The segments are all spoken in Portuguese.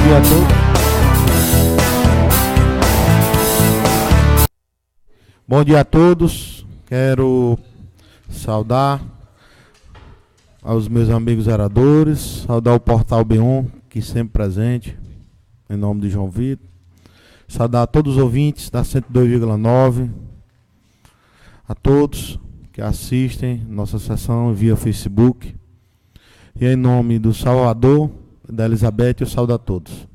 dia a todos. Bom dia a todos. Quero saudar aos meus amigos vereadores, saudar o Portal B1, que sempre presente, em nome de João Vitor. Saudar a todos os ouvintes da 102,9, a todos que assistem nossa sessão via Facebook. E em nome do Salvador, da Elizabeth, eu saúdo a todos.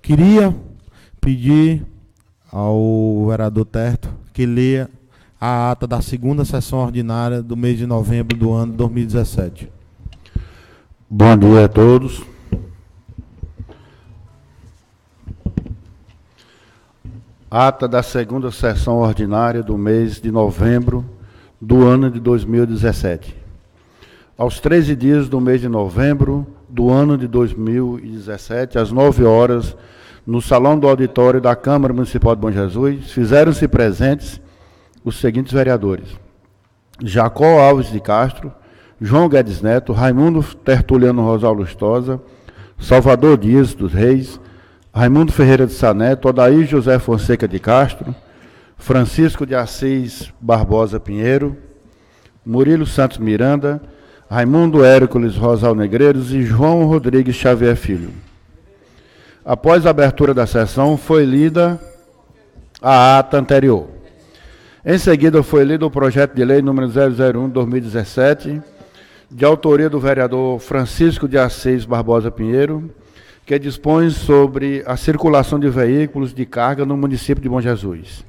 Queria pedir ao vereador Terto que leia a ata da segunda sessão ordinária do mês de novembro do ano 2017. Bom dia a todos. Ata da segunda sessão ordinária do mês de novembro do ano de 2017. Aos 13 dias do mês de novembro do ano de 2017, às 9 horas, no Salão do Auditório da Câmara Municipal de Bom Jesus, fizeram-se presentes os seguintes vereadores: Jacó Alves de Castro, João Guedes Neto, Raimundo Tertuliano Rosal Lustosa, Salvador Dias dos Reis, Raimundo Ferreira de Sá Neto, Odair José Fonseca de Castro, Francisco de Assis Barbosa Pinheiro, Murilo Santos Miranda, Raimundo Hércules Rosal Negreiros e João Rodrigues Xavier Filho. Após a abertura da sessão, foi lida a ata anterior. Em seguida, foi lido o projeto de lei número 001/2017, de autoria do vereador Francisco de Assis Barbosa Pinheiro, que dispõe sobre a circulação de veículos de carga no município de Bom Jesus.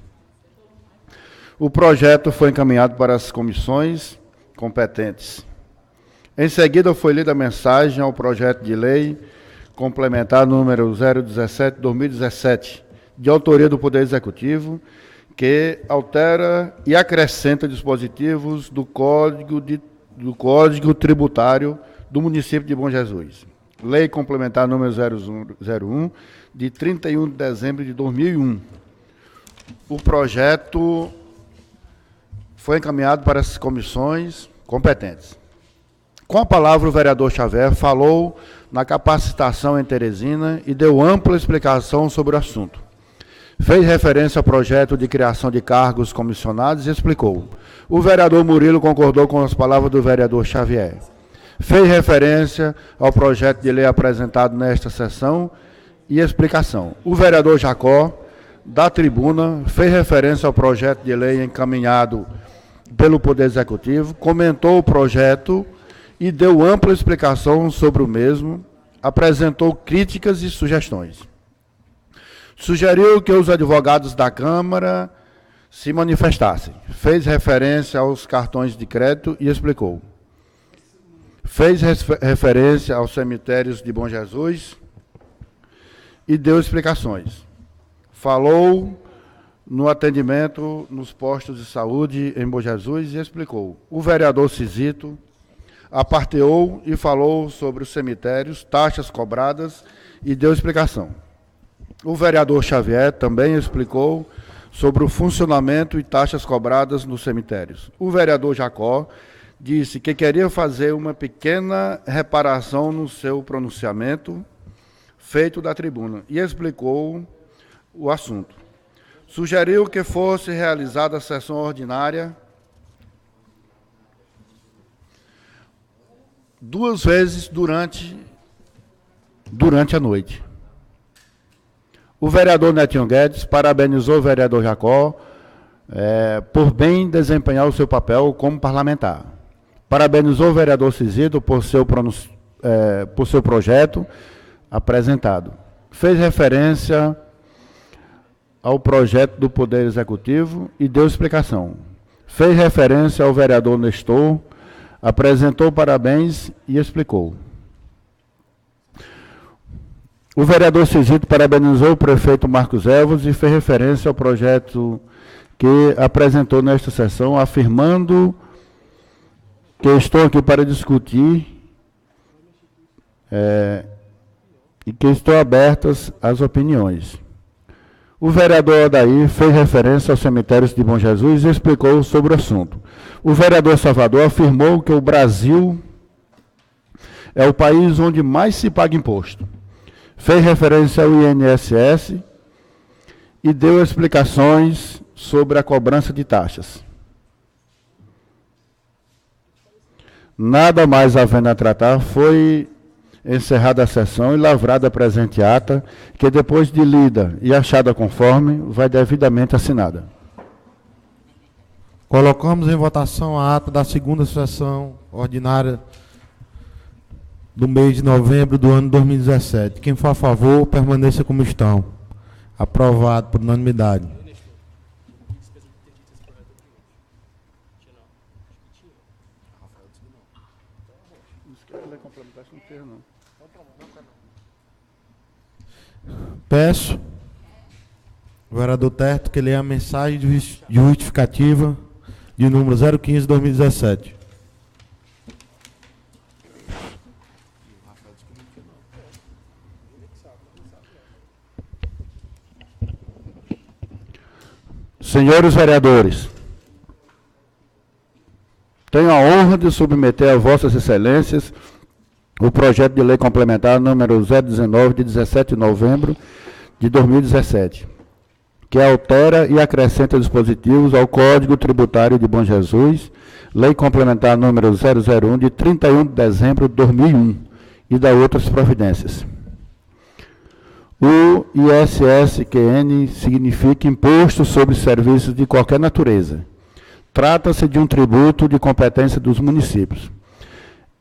O projeto foi encaminhado para as comissões competentes. Em seguida, foi lida a mensagem ao projeto de lei complementar número 017/2017, de autoria do Poder Executivo, que altera e acrescenta dispositivos do Código Tributário do município de Bom Jesus. Lei complementar número 001, de 31 de dezembro de 2001. O projeto foi encaminhado para as comissões competentes. Com a palavra, o vereador Xavier falou na capacitação em Teresina e deu ampla explicação sobre o assunto. Fez referência ao projeto de criação de cargos comissionados e explicou. O vereador Murilo concordou com as palavras do vereador Xavier. Fez referência ao projeto de lei apresentado nesta sessão e explicação. O vereador Jacó, da tribuna, fez referência ao projeto de lei encaminhado pelo Poder Executivo, comentou o projeto e deu ampla explicação sobre o mesmo, apresentou críticas e sugestões. Sugeriu que os advogados da Câmara se manifestassem. Fez referência aos cartões de crédito e explicou. Fez referência aos cemitérios de Bom Jesus e deu explicações. Falou no atendimento nos postos de saúde em Bom Jesus e explicou. O vereador Cisito aparteou e falou sobre os cemitérios, taxas cobradas e deu explicação. O vereador Xavier também explicou sobre o funcionamento e taxas cobradas nos cemitérios. O vereador Jacó disse que queria fazer uma pequena reparação no seu pronunciamento feito da tribuna e explicou o assunto. Sugeriu que fosse realizada a sessão ordinária 2 vezes durante a noite. O vereador Netinho Guedes parabenizou o vereador Jacó por bem desempenhar o seu papel como parlamentar. Parabenizou o vereador Cisito por seu projeto apresentado. Fez referência ao projeto do Poder Executivo e deu explicação. Fez referência ao vereador Nestor, apresentou parabéns e explicou. O vereador Cisito parabenizou o prefeito Marcos Elvos e fez referência ao projeto que apresentou nesta sessão, afirmando que estou aqui para discutir e que estou abertas às opiniões. O vereador Odair fez referência aos cemitérios de Bom Jesus e explicou sobre o assunto. O vereador Salvador afirmou que o Brasil é o país onde mais se paga imposto. fez referência ao INSS e deu explicações sobre a cobrança de taxas. Nada mais havendo a tratar, foi encerrada a sessão e lavrada a presente ata, que depois de lida e achada conforme, vai devidamente assinada. Colocamos em votação a ata da segunda sessão ordinária do mês de novembro do ano 2017. Quem for a favor, permaneça como estão. Aprovado por unanimidade. Peço o vereador Terto que leia a mensagem de justificativa de número 015/2017. Senhores vereadores, tenho a honra de submeter a vossas excelências o projeto de lei complementar número 019, de 17 de novembro de 2017, que altera e acrescenta dispositivos ao Código Tributário de Bom Jesus, lei complementar número 001, de 31 de dezembro de 2001, e da outras providências. O ISSQN significa Imposto sobre Serviços de Qualquer Natureza. Trata-se de um tributo de competência dos municípios.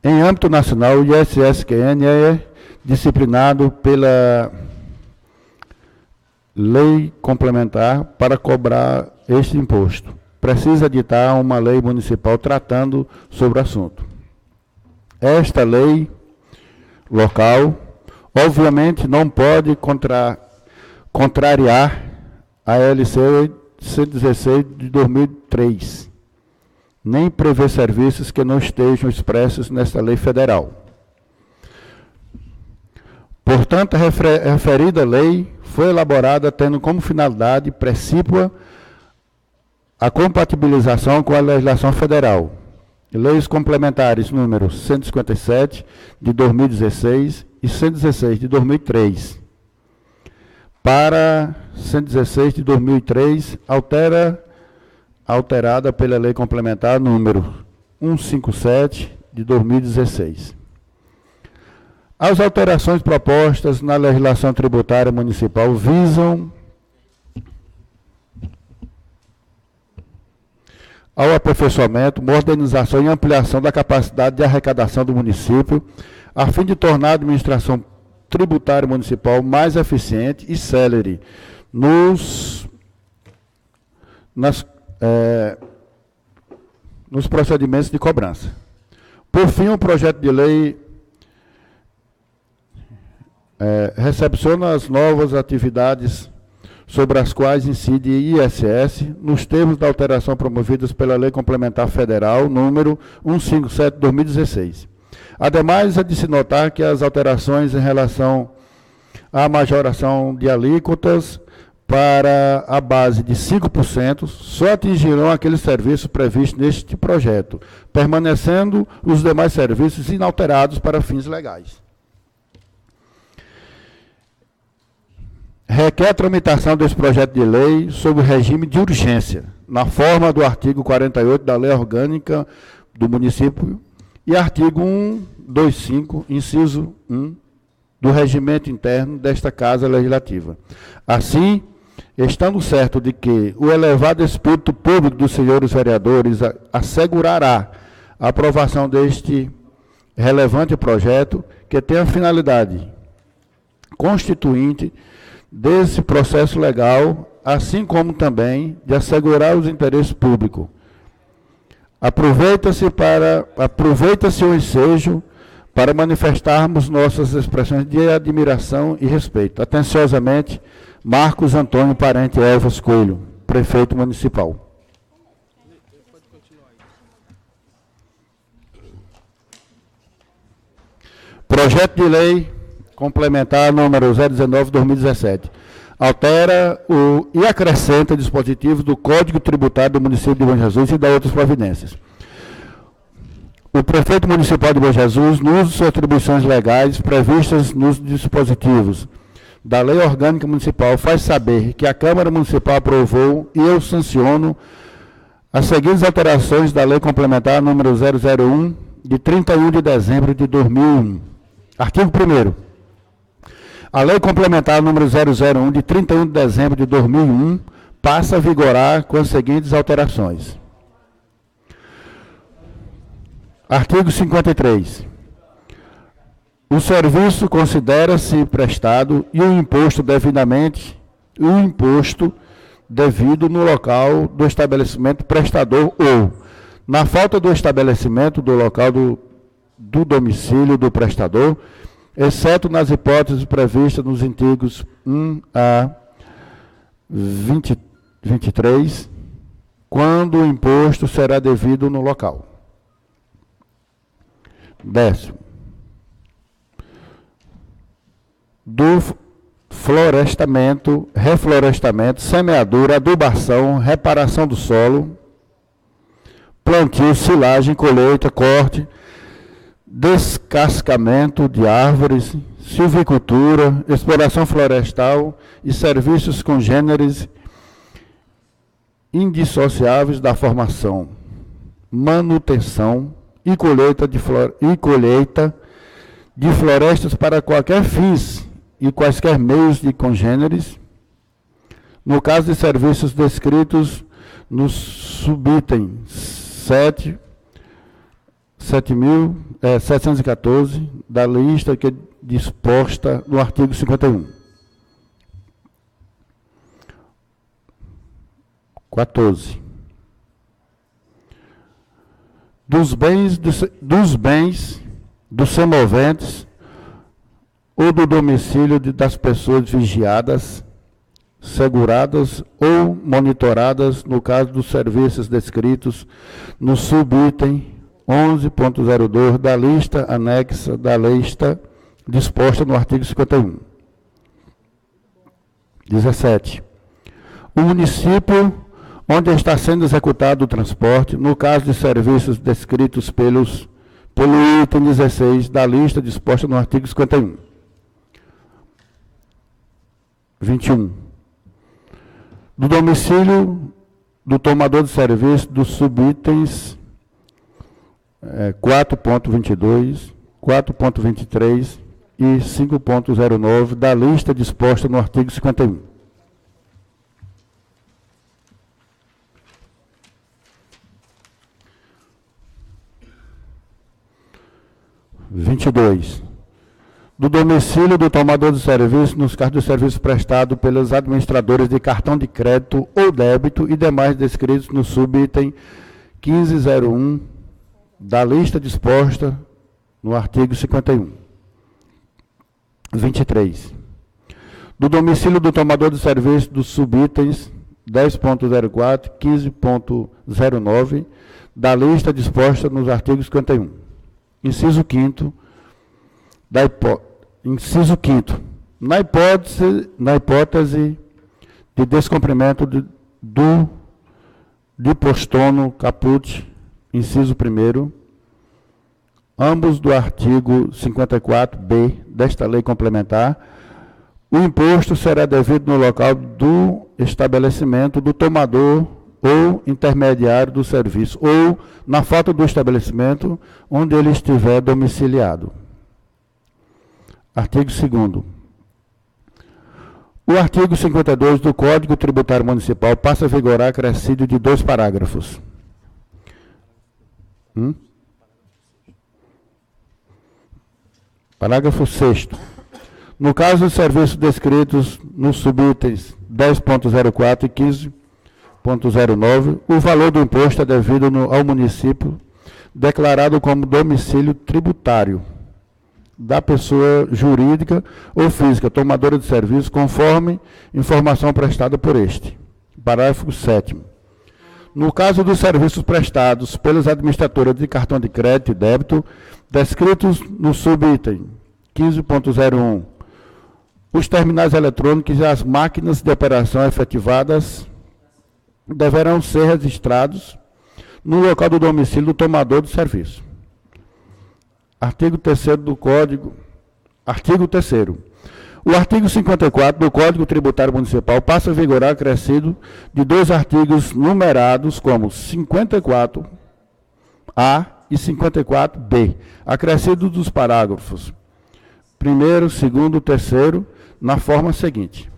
Em âmbito nacional, o ISSQN é disciplinado pela lei complementar para cobrar este imposto. Precisa editar uma lei municipal tratando sobre o assunto. Esta lei local, obviamente, não pode contrariar a LC 116 de 2003, nem prever serviços que não estejam expressos nesta lei federal. Portanto, a referida lei foi elaborada tendo como finalidade precípua a compatibilização com a legislação federal. Leis complementares número 157 de 2016 e 116 de 2003. Para 116 de 2003, alterada pela lei complementar número 157 de 2016. As alterações propostas na legislação tributária municipal visam ao aperfeiçoamento, modernização e ampliação da capacidade de arrecadação do município, a fim de tornar a administração tributária municipal mais eficiente e célere nos procedimentos de cobrança. Por fim, o projeto de lei recepciona as novas atividades sobre as quais incide ISS, nos termos da alteração promovidas pela Lei Complementar Federal, número 157 de 2016. Ademais, é de se notar que as alterações em relação à majoração de alíquotas para a base de 5% só atingirão aqueles serviços previstos neste projeto, permanecendo os demais serviços inalterados para fins legais. Requer a tramitação desse projeto de lei sob o regime de urgência, na forma do artigo 48 da Lei Orgânica do Município e artigo 125, inciso 1, do regimento interno desta Casa Legislativa. Assim, estando certo de que o elevado espírito público dos senhores vereadores assegurará a aprovação deste relevante projeto, que tem a finalidade constituinte desse processo legal, assim como também de assegurar os interesses públicos. Aproveita-se o ensejo para manifestarmos nossas expressões de admiração e respeito. Atenciosamente, Marcos Antônio Parente Elvas Coelho, prefeito municipal. Projeto de lei complementar número 019/2017. Altera e acrescenta dispositivos do Código Tributário do município de Bom Jesus e da outras providências. O O prefeito municipal de Bom Jesus, no uso de suas atribuições legais previstas nos dispositivos da Lei Orgânica Municipal, faz saber que a Câmara Municipal aprovou e eu sanciono as seguintes alterações da Lei Complementar número 001, de 31 de dezembro de 2001. Artigo 1º. A Lei Complementar número 001, de 31 de dezembro de 2001, passa a vigorar com as seguintes alterações. Artigo 53. O serviço considera-se prestado e o imposto devido no local do estabelecimento prestador ou, na falta do estabelecimento do local do domicílio do prestador, exceto nas hipóteses previstas nos artigos 1 a 23, quando o imposto será devido no local. 10. Do florestamento, reflorestamento, semeadura, adubação, reparação do solo, plantio, silagem, colheita, corte, descascamento de árvores, silvicultura, exploração florestal e serviços congêneres indissociáveis da formação, manutenção e colheita de florestas para qualquer fins e quaisquer meios de congêneres, no caso de serviços descritos no subitem 7.714 da lista que é disposta no artigo 51. 14. Dos bens dos semoventes ou do domicílio das pessoas vigiadas, seguradas ou monitoradas, no caso dos serviços descritos no subitem 11.02 da lista anexa da lista disposta no artigo 51. 17. O município onde está sendo executado o transporte, no caso de serviços descritos pelo item 16 da lista disposta no artigo 51. 21. Do domicílio do tomador de serviço dos subitens 4.22, 4.23 e 5.09 da lista disposta no artigo 51. 22. Do domicílio do tomador de serviço nos casos de serviço prestado pelos administradores de cartão de crédito ou débito e demais descritos no subitem 1501 da lista disposta no artigo 51. 23. Do domicílio do tomador de serviço dos subitens 10.04, 15.09 da lista disposta nos artigos 51. Inciso 5º, na hipótese de descumprimento de postono caput, inciso 1º, ambos do artigo 54b desta lei complementar, o imposto será devido no local do estabelecimento do tomador ou intermediário do serviço, ou na falta do estabelecimento onde ele estiver domiciliado. Artigo 2º. O artigo 52 do Código Tributário Municipal passa a vigorar acrescido de 2 parágrafos. Parágrafo 6º. No caso dos serviços descritos nos subitens 10.04 e 15.09, o valor do imposto é devido ao município declarado como domicílio tributário da pessoa jurídica ou física tomadora de serviço, conforme informação prestada por este. Parágrafo 7º. No caso dos serviços prestados pelas administradoras de cartão de crédito e débito, descritos no subitem 15.01, os terminais eletrônicos e as máquinas de operação efetivadas deverão ser registrados no local do domicílio do tomador do serviço. Artigo 3º do Código. Artigo 3º. O artigo 54 do Código Tributário Municipal passa a vigorar acrescido de dois artigos numerados como 54A e 54B, acrescido dos parágrafos 1º, 2º, 3º, na forma seguinte.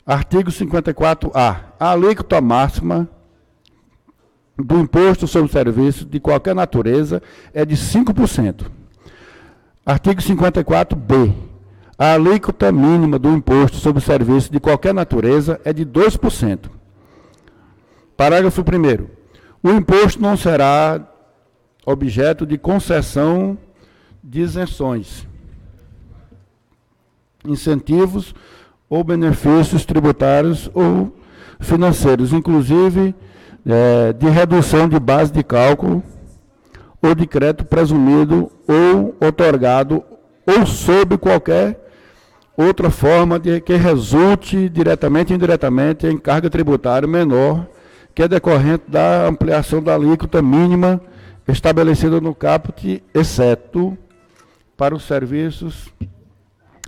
Artigo 54A. A alíquota máxima do imposto sobre serviço de qualquer natureza é de 5%. Artigo 54B. A alíquota mínima do imposto sobre serviço de qualquer natureza é de 2%. Parágrafo 1º. O imposto não será objeto de concessão de isenções, incentivos ou benefícios tributários ou financeiros, inclusive de redução de base de cálculo ou de crédito presumido ou otorgado ou sob qualquer outra forma de que resulte diretamente ou indiretamente em carga tributária menor que é decorrente da ampliação da alíquota mínima estabelecida no caput, exceto para os serviços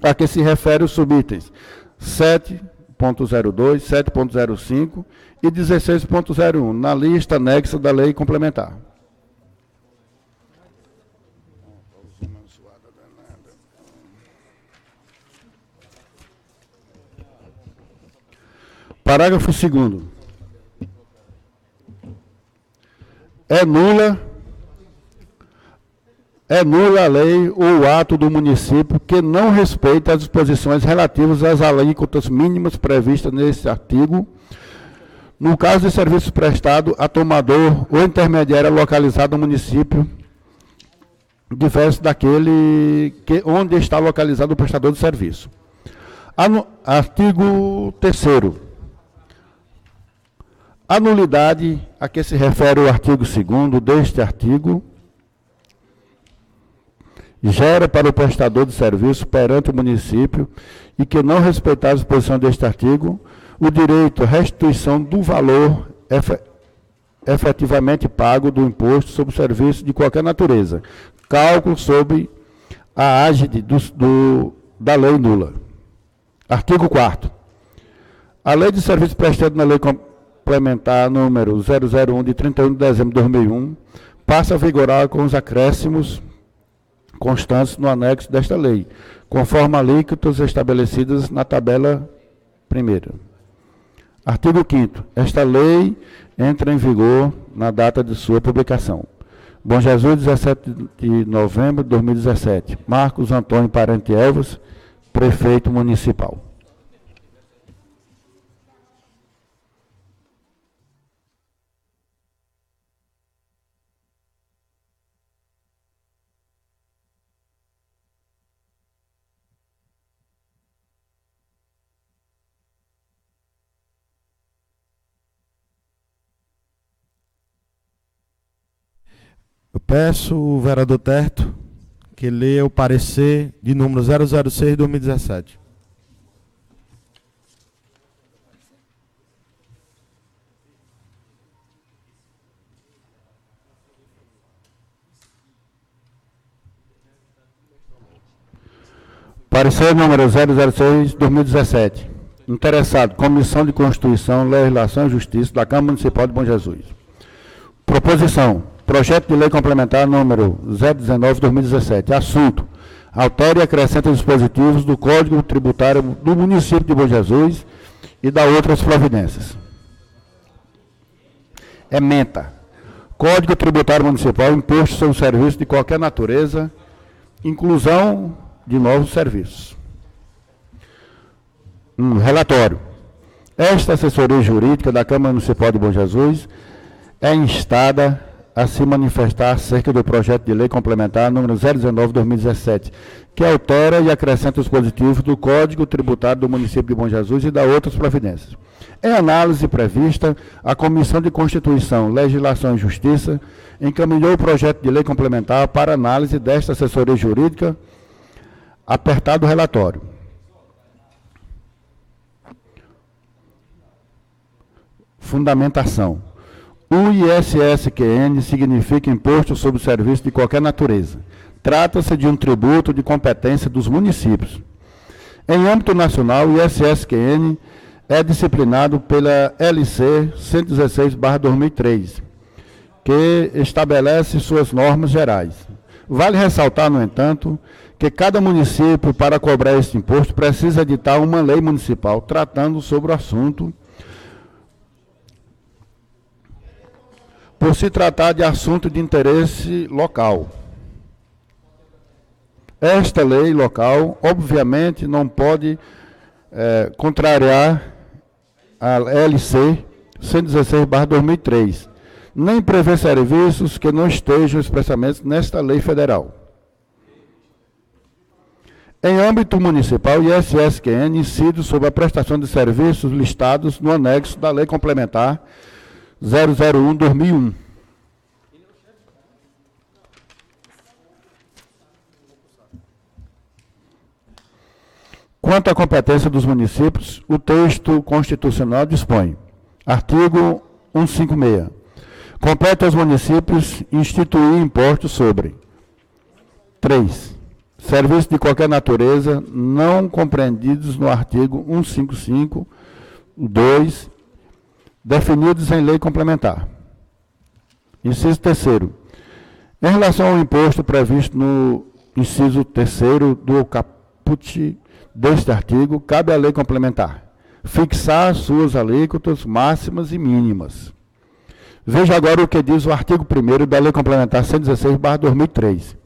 a que se refere os subitens 7.02, 7.05 e 16.01, na lista anexa da lei complementar. Parágrafo 2º. É nula a lei ou o ato do município que não respeita as disposições relativas às alíquotas mínimas previstas neste artigo, no caso de serviços prestados a tomador ou intermediário localizado no município, diverso daquele onde está localizado o prestador de serviço. Artigo 3º. A nulidade a que se refere o artigo 2º deste artigo gera para o prestador de serviço perante o município e que não respeitar a disposição deste artigo o direito à restituição do valor efetivamente pago do imposto sobre serviço de qualquer natureza, cálculo sob a égide da lei nula. Artigo 4º. A lei de serviço prestado na lei complementar número 001 de 31 de dezembro de 2001 passa a vigorar com os acréscimos constantes no anexo desta lei, conforme alíquotas estabelecidas na tabela 1ª. Artigo 5º. Esta lei entra em vigor na data de sua publicação. Bom Jesus, 17 de novembro de 2017. Marcos Antônio Parente Elvas, prefeito municipal. Eu peço o vereador Terto que leia o parecer de número 006 de 2017. Parecer número 006 de 2017. Interessado, Comissão de Constituição, Legislação e Justiça da Câmara Municipal de Bom Jesus. Proposição. Projeto de Lei Complementar número 019 de 2017. Assunto. Altere e acrescenta dispositivos do Código Tributário do município de Bom Jesus e da outras providências. Ementa. Código Tributário Municipal, imposto sobre serviço de qualquer natureza, inclusão de novos serviços. Relatório. Esta assessoria jurídica da Câmara Municipal de Bom Jesus é instada a se manifestar acerca do projeto de lei complementar número 019 de 2017, que altera e acrescenta os dispositivos do Código Tributário do município de Bom Jesus e da outras providências. Em análise prevista, a Comissão de Constituição, Legislação e Justiça encaminhou o projeto de lei complementar para análise desta assessoria jurídica, apertado o relatório. Fundamentação. O ISSQN significa Imposto sobre Serviço de Qualquer Natureza. Trata-se de um tributo de competência dos municípios. Em âmbito nacional, o ISS-QN é disciplinado pela LC 116/2003, que estabelece suas normas gerais. Vale ressaltar, no entanto, que cada município, para cobrar esse imposto, precisa editar uma lei municipal tratando sobre o assunto, por se tratar de assunto de interesse local. Esta lei local, obviamente, não pode contrariar a LC 116/2003, nem prever serviços que não estejam expressamente nesta lei federal. Em âmbito municipal, o ISS-QN incide sobre a prestação de serviços listados no anexo da Lei Complementar 001/2001. Quanto à competência dos municípios, o texto constitucional dispõe. Artigo 156. Compete aos municípios instituir impostos sobre 3. Serviços de qualquer natureza não compreendidos no artigo 155, 2, definidos em lei complementar. Inciso 3º. Em relação ao imposto previsto no inciso 3º do caput deste artigo, cabe à lei complementar fixar suas alíquotas máximas e mínimas. Veja agora o que diz o artigo 1º da Lei Complementar 116/2003.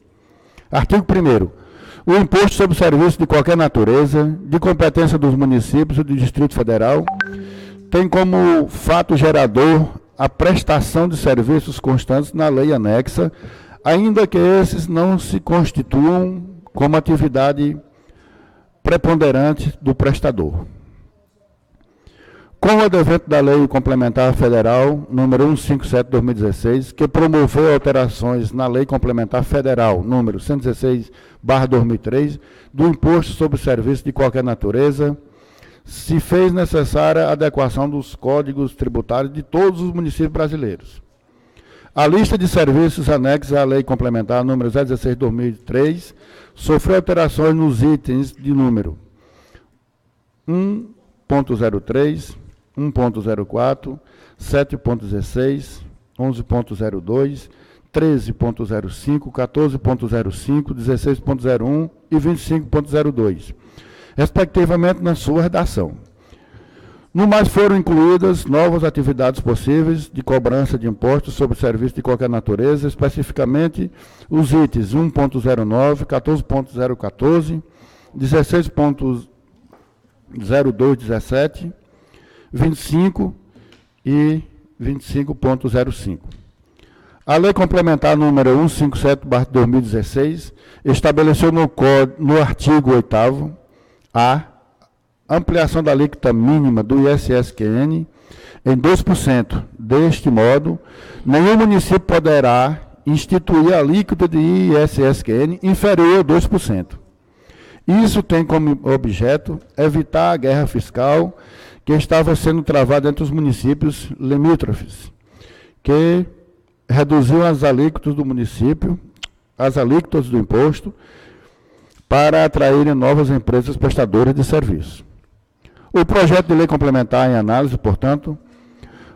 Artigo 1º. O imposto sobre serviço de qualquer natureza, de competência dos municípios e do Distrito Federal, tem como fato gerador a prestação de serviços constantes na lei anexa, ainda que esses não se constituam como atividade preponderante do prestador. Com o advento da Lei Complementar Federal, número 157/2016, que promoveu alterações na Lei Complementar Federal, número 116/2003, do imposto sobre serviço de qualquer natureza, se fez necessária a adequação dos códigos tributários de todos os municípios brasileiros. A lista de serviços anexa à Lei Complementar número 016/2003 sofreu alterações nos itens de número 1.03, 1.04, 7.16, 11.02, 13.05, 14.05, 16.01 e 25.02, respectivamente na sua redação. No mais, foram incluídas novas atividades possíveis de cobrança de impostos sobre serviços de qualquer natureza, especificamente os itens 1.09, 14.014, 16.0217, 25 e 25.05. A Lei Complementar número 157/2016 estabeleceu no artigo 8º a ampliação da alíquota mínima do ISS-QN em 2%. Deste modo, nenhum município poderá instituir a alíquota de ISS-QN inferior a 2%. Isso tem como objeto evitar a guerra fiscal que estava sendo travada entre os municípios limítrofes, que reduziam as alíquotas do município, as alíquotas do imposto, para atraírem novas empresas prestadoras de serviço. O projeto de lei complementar em análise, portanto,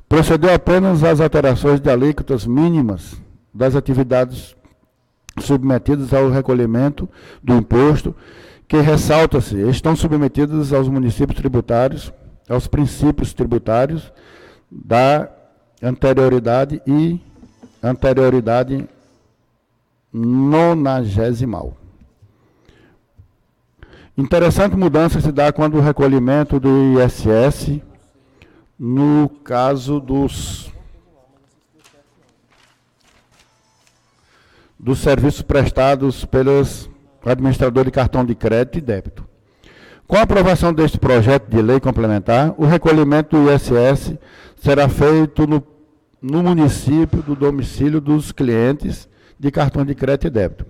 procedeu apenas às alterações de alíquotas mínimas das atividades submetidas ao recolhimento do imposto, que, ressalta-se, estão submetidas aos municípios tributários, aos princípios tributários da anterioridade e anterioridade nonagesimal. Interessante mudança se dá quando o recolhimento do ISS, no caso dos serviços prestados pelos administradores de cartão de crédito e débito. Com a aprovação deste projeto de lei complementar, o recolhimento do ISS será feito no município do domicílio dos clientes de cartão de crédito e débito,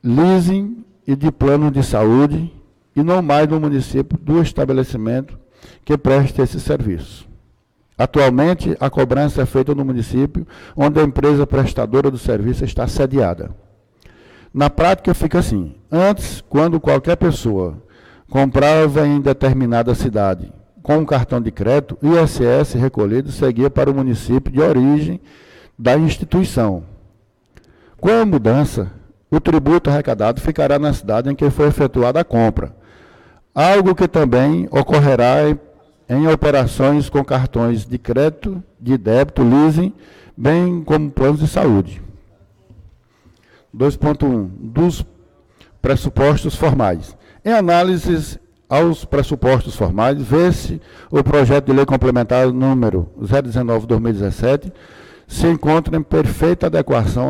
leasing e de plano de saúde, e não mais no município do estabelecimento que preste esse serviço. Atualmente, a cobrança é feita no município onde a empresa prestadora do serviço está sediada. Na prática fica assim: antes, quando qualquer pessoa comprava em determinada cidade com um cartão de crédito, o ISS recolhido seguia para o município de origem da instituição. Com a mudança, o tributo arrecadado ficará na cidade em que foi efetuada a compra, algo que também ocorrerá em operações com cartões de crédito, de débito, leasing, bem como planos de saúde. 2.1. Dos pressupostos formais. Em análises aos pressupostos formais, vê-se o projeto de lei complementar número 019/2017 se encontra em perfeita adequação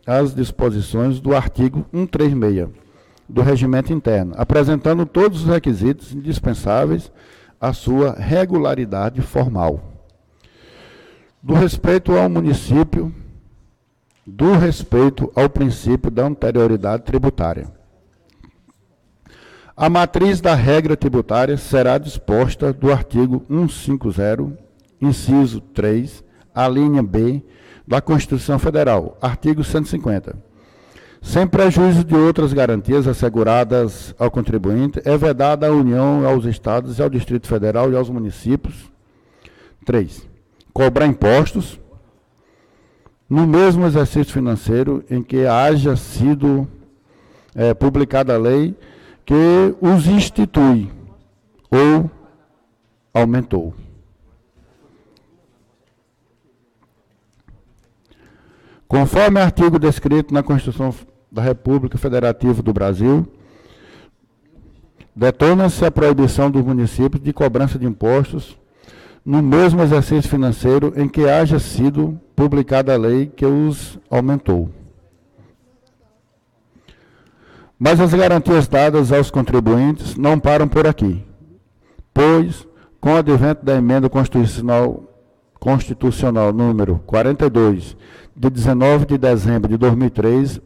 às disposições do artigo 136 do Regimento Interno, apresentando todos os requisitos indispensáveis à sua regularidade formal. Do respeito ao município, do respeito ao princípio da anterioridade tributária. A matriz da regra tributária será disposta do artigo 150, inciso 3, a linha B da Constituição Federal, artigo 150. Sem prejuízo de outras garantias asseguradas ao contribuinte, é vedada à União, aos Estados, ao Distrito Federal e aos municípios. 3. Cobrar impostos no mesmo exercício financeiro em que haja sido publicada a lei que os institui ou aumentou. Conforme artigo descrito na Constituição da República Federativa do Brasil, detona-se a proibição dos municípios de cobrança de impostos no mesmo exercício financeiro em que haja sido publicada a lei que os aumentou. Mas as garantias dadas aos contribuintes não param por aqui, pois, com o advento da emenda constitucional número 42, de 19 de dezembro de 2003,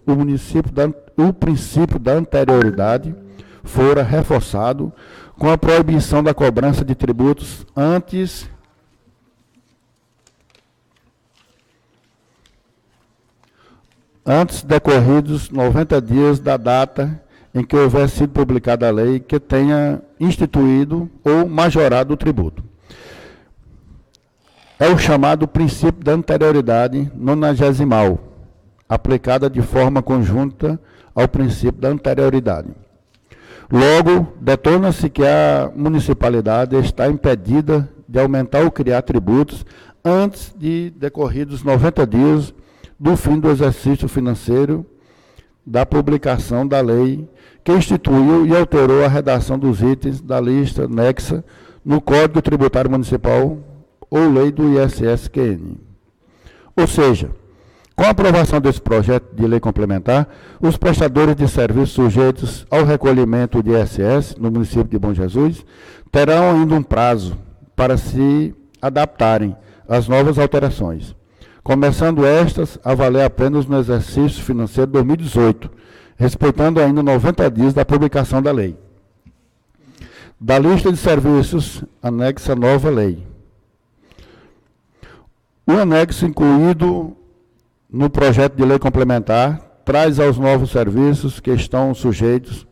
o princípio da anterioridade fora reforçado com a proibição da cobrança de tributos antes decorridos 90 dias da data em que houver sido publicada a lei que tenha instituído ou majorado o tributo. É o chamado princípio da anterioridade nonagesimal, aplicada de forma conjunta ao princípio da anterioridade. Logo, detona-se que a municipalidade está impedida de aumentar ou criar tributos antes de decorridos 90 dias do fim do exercício financeiro da publicação da lei que instituiu e alterou a redação dos itens da lista anexa no Código Tributário Municipal ou lei do ISS-QN. Ou seja, com a aprovação desse projeto de lei complementar, os prestadores de serviços sujeitos ao recolhimento de ISS no município de Bom Jesus terão ainda um prazo para se adaptarem às novas alterações, começando estas a valer apenas no exercício financeiro 2018, respeitando ainda 90 dias da publicação da lei. Da lista de serviços, anexa a nova lei. O anexo incluído no projeto de lei complementar traz aos novos serviços que estão sujeitos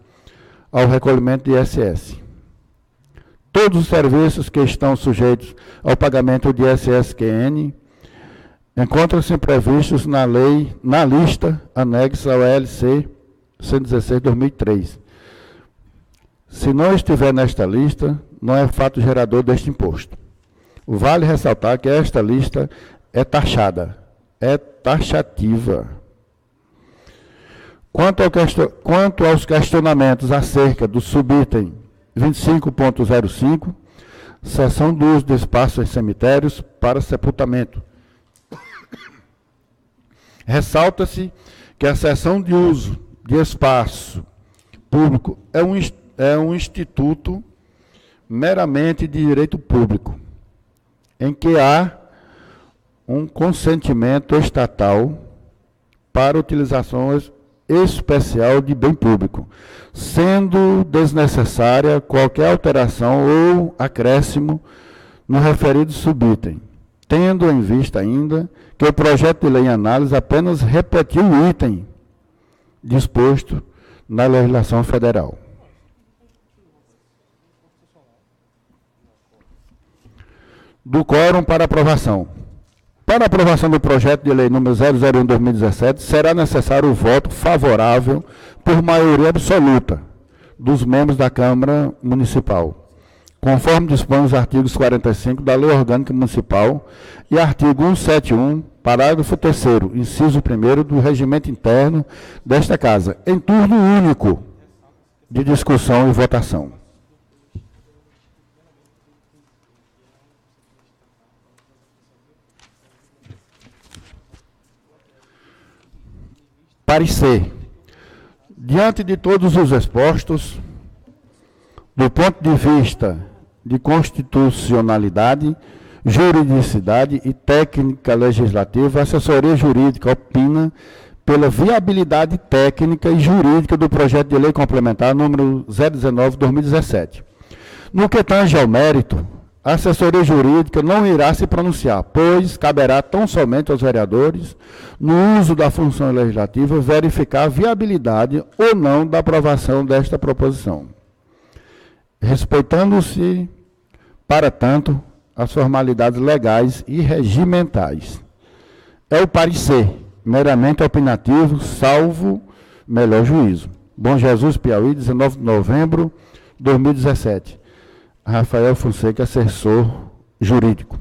ao recolhimento de ISS. Todos os serviços que estão sujeitos ao pagamento de ISS-QN encontram-se previstos na lista anexa ao LC 116/2003. Se não estiver nesta lista, não é fato gerador deste imposto. Vale ressaltar que esta lista é taxada, é taxativa. Quanto aos questionamentos acerca do subitem 25.05, cessão do uso de espaços em cemitérios para sepultamento. Ressalta-se que a cessão de uso de espaço público é um instituto meramente de direito público, em que há um consentimento estatal para utilização especial de bem público, sendo desnecessária qualquer alteração ou acréscimo no referido subitem, tendo em vista ainda que o projeto de lei em análise apenas repetiu o item disposto na legislação federal. Do quórum para aprovação. Para aprovação do projeto de lei número 001/2017, será necessário o voto favorável por maioria absoluta dos membros da Câmara Municipal, conforme dispõe os artigos 45 da Lei Orgânica Municipal e artigo 171, parágrafo 3º, inciso 1º do Regimento Interno desta Casa, em turno único de discussão e votação. Parecer. Diante de todos os expostos, do ponto de vista de constitucionalidade, juridicidade e técnica legislativa, a assessoria jurídica opina pela viabilidade técnica e jurídica do projeto de lei complementar número 019/2017. No que tange ao mérito, a assessoria jurídica não irá se pronunciar, pois caberá tão somente aos vereadores, no uso da função legislativa, verificar a viabilidade ou não da aprovação desta proposição, respeitando-se, para tanto, as formalidades legais e regimentais. É o parecer, meramente opinativo, salvo melhor juízo. Bom Jesus, Piauí, 19 de novembro de 2017. Rafael Fonseca, assessor jurídico.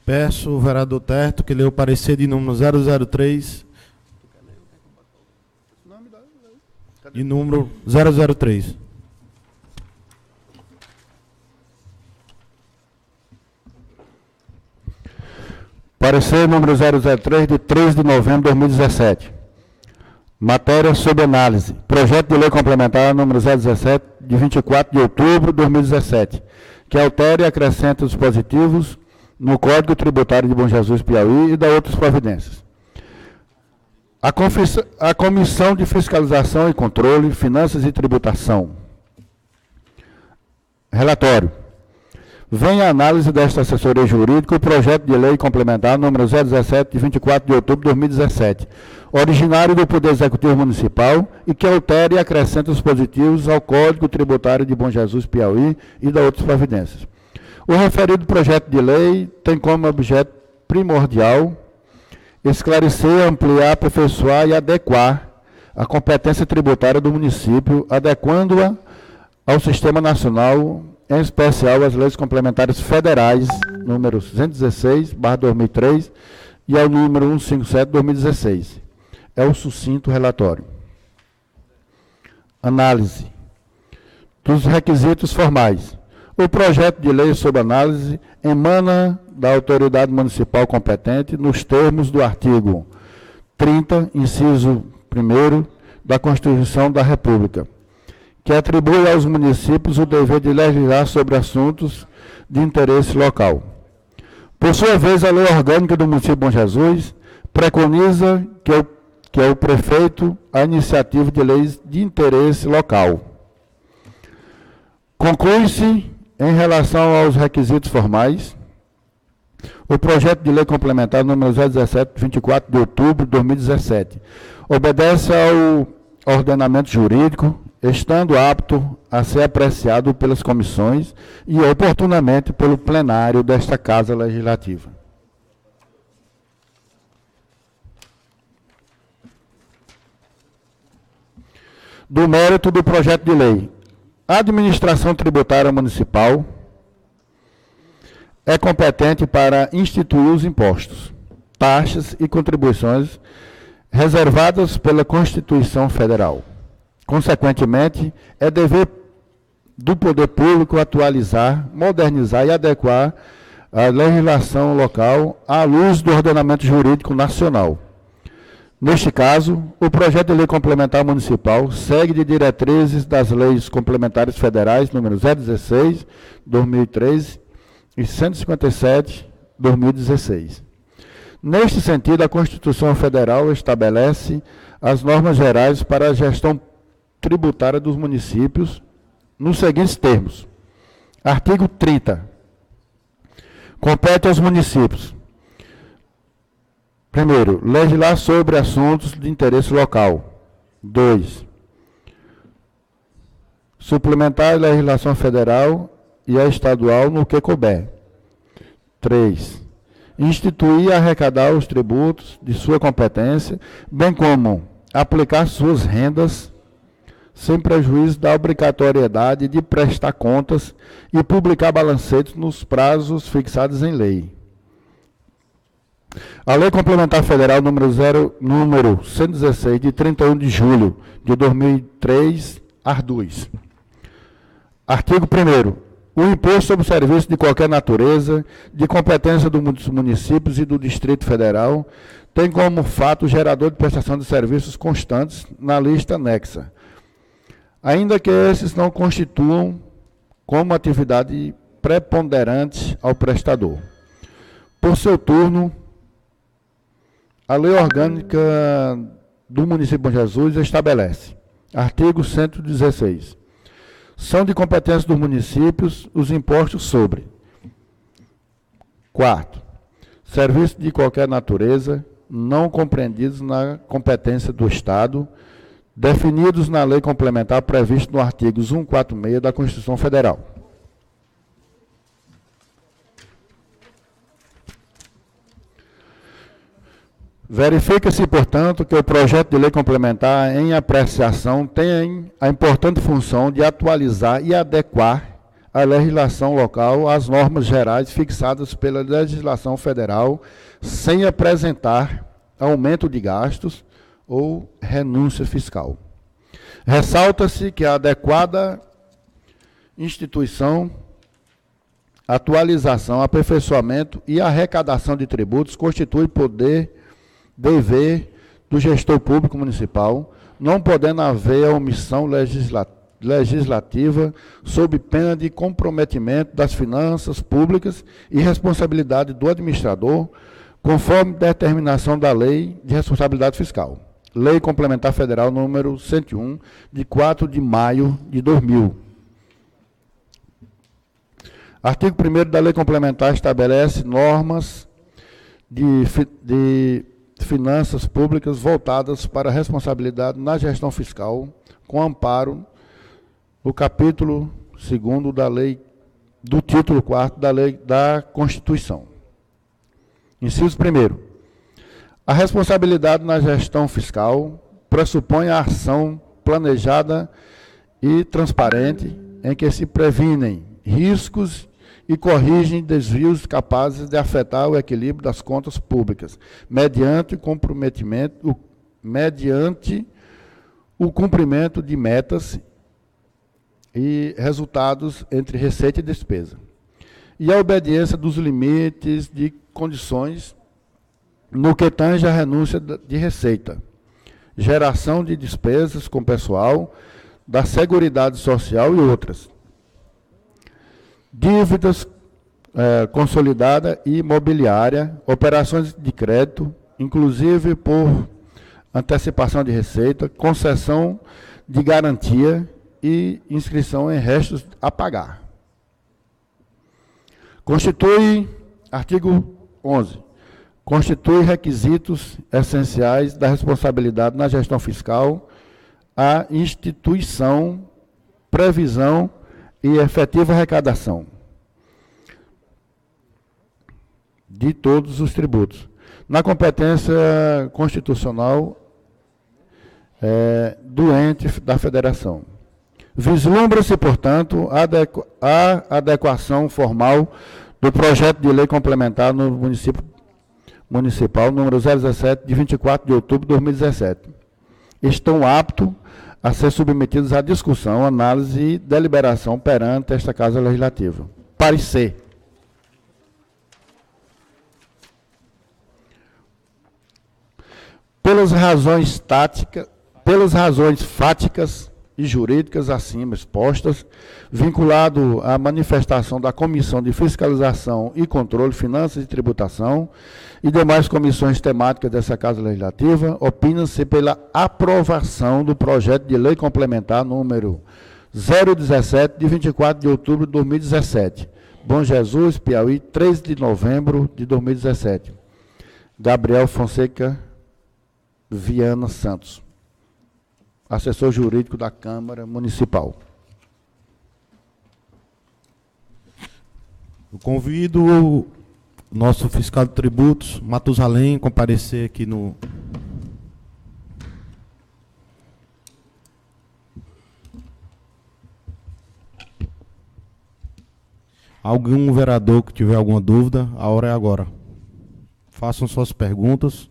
Peço ao vereador Terto que lê o parecer de número 003 e número 003. Parecer número 003, de 3 de novembro de 2017. Matéria sob análise. Projeto de lei complementar número 017, de 24 de outubro de 2017, que altera e acrescenta dispositivos no Código Tributário de Bom Jesus, Piauí, e da outras providências. A Comissão de Fiscalização e Controle, Finanças e Tributação. Relatório. Vem a análise desta assessoria jurídica o projeto de lei complementar número 017, de 24 de outubro de 2017, originário do Poder Executivo Municipal e que altera e acrescenta dispositivos ao Código Tributário de Bom Jesus, Piauí, e da outras providências. O referido projeto de lei tem como objeto primordial esclarecer, ampliar, aperfeiçoar e adequar a competência tributária do município, adequando-a ao Sistema Nacional, em especial às leis complementares federais, número 116/2003 e ao número 157/2016. É o sucinto relatório. Análise dos requisitos formais. O projeto de lei sob análise emana da autoridade municipal competente nos termos do artigo 30, inciso 1º da Constituição da República, que atribui aos municípios o dever de legislar sobre assuntos de interesse local. Por sua vez, a Lei Orgânica do município de Bom Jesus preconiza que é o prefeito a iniciativa de leis de interesse local. Conclui-se, em relação aos requisitos formais, o projeto de lei complementar número 017, 24 de outubro de 2017, obedece ao ordenamento jurídico, estando apto a ser apreciado pelas comissões e oportunamente pelo plenário desta Casa Legislativa. Do mérito do projeto de lei. A administração tributária municipal é competente para instituir os impostos, taxas e contribuições reservadas pela Constituição Federal. Consequentemente, é dever do poder público atualizar, modernizar e adequar a legislação local à luz do ordenamento jurídico nacional. Neste caso, o projeto de lei complementar municipal segue de diretrizes das leis complementares federais número 016, 2013 e 157, 2016. Neste sentido, a Constituição Federal estabelece as normas gerais para a gestão tributária dos municípios nos seguintes termos. Artigo 30. Compete aos municípios Primeiro, legislar sobre assuntos de interesse local. 2. Suplementar a legislação federal e a estadual no que couber. 3. Instituir e arrecadar os tributos de sua competência, bem como aplicar suas rendas sem prejuízo da obrigatoriedade de prestar contas e publicar balancetes nos prazos fixados em lei. A Lei Complementar Federal número 116, de 31 de julho de 2003, art. 2. Artigo 1º. O imposto sobre serviço de qualquer natureza, de competência dos municípios e do Distrito Federal, tem como fato gerador de prestação de serviços constantes na lista anexa, ainda que esses não constituam como atividade preponderante ao prestador. Por seu turno, a Lei Orgânica do Município de Bom Jesus estabelece, artigo 116, são de competência dos municípios os impostos sobre: 4. Serviços de qualquer natureza, não compreendidos na competência do Estado, definidos na lei complementar prevista no artigo 146 da Constituição Federal. Verifica-se, portanto, que o projeto de lei complementar em apreciação tem a importante função de atualizar e adequar a legislação local às normas gerais fixadas pela legislação federal, sem apresentar aumento de gastos ou renúncia fiscal. Ressalta-se que a adequada instituição, atualização, aperfeiçoamento e arrecadação de tributos constitui dever do gestor público municipal, não podendo haver omissão legislativa sob pena de comprometimento das finanças públicas e responsabilidade do administrador, conforme determinação da Lei de Responsabilidade Fiscal. Lei Complementar Federal número 101, de 4 de maio de 2000. Artigo 1º da Lei Complementar estabelece normas de finanças públicas voltadas para a responsabilidade na gestão fiscal, com amparo no capítulo 2º da lei, do título 4º da Lei da Constituição. Inciso 1º. A responsabilidade na gestão fiscal pressupõe a ação planejada e transparente em que se previnem riscos e corrigem desvios capazes de afetar o equilíbrio das contas públicas, mediante o cumprimento de metas e resultados entre receita e despesa, e a obediência dos limites de condições no que tange a renúncia de receita, geração de despesas com pessoal, da Seguridade Social e outras. Dívidas consolidada e imobiliária, operações de crédito, inclusive por antecipação de receita, concessão de garantia e inscrição em restos a pagar. Artigo 11. Constitui requisitos essenciais da responsabilidade na gestão fiscal a instituição, previsão e efetiva arrecadação de todos os tributos, na competência constitucional do ente da federação. Vislumbra-se, portanto, a adequação formal do projeto de lei complementar no municipal número 017, de 24 de outubro de 2017. Estão aptos a ser submetidos à discussão, análise e deliberação perante esta Casa Legislativa. Parecer. Pelas razões fáticas e jurídicas acima expostas, vinculado à manifestação da Comissão de Fiscalização e Controle, Finanças e Tributação e demais comissões temáticas dessa Casa Legislativa, opina-se pela aprovação do projeto de lei complementar número 017, de 24 de outubro de 2017. Bom Jesus, Piauí, 3 de novembro de 2017. Gabriel Fonseca Viana Santos, assessor jurídico da Câmara Municipal. Eu convido o nosso fiscal de tributos, Matusalém, a comparecer aqui no... Algum vereador que tiver alguma dúvida, a hora é agora. Façam suas perguntas.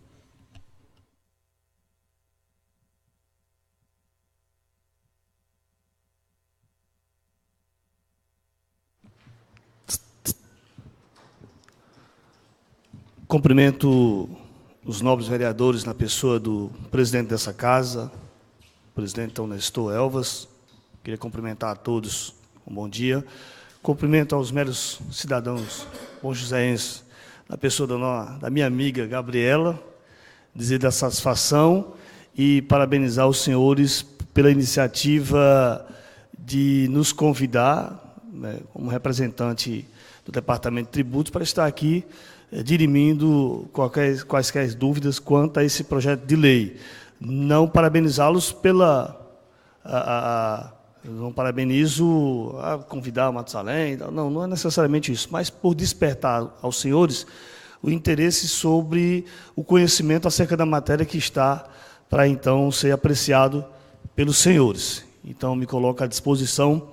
Cumprimento os nobres vereadores na pessoa do presidente dessa casa, presidente Dom Nestor Elvas. Queria cumprimentar a todos um bom dia. Cumprimento aos meros cidadãos bom-joséenses, na pessoa da minha amiga Gabriela, dizer da satisfação e parabenizar os senhores pela iniciativa de nos convidar, né, como representante do Departamento de Tributos, para estar aqui dirimindo quaisquer dúvidas quanto a esse projeto de lei. Não parabenizá-los pela... não parabenizo a convidar o Matusalém, não é necessariamente isso, mas por despertar aos senhores o interesse sobre o conhecimento acerca da matéria que está para, então, ser apreciado pelos senhores. Então, me coloco à disposição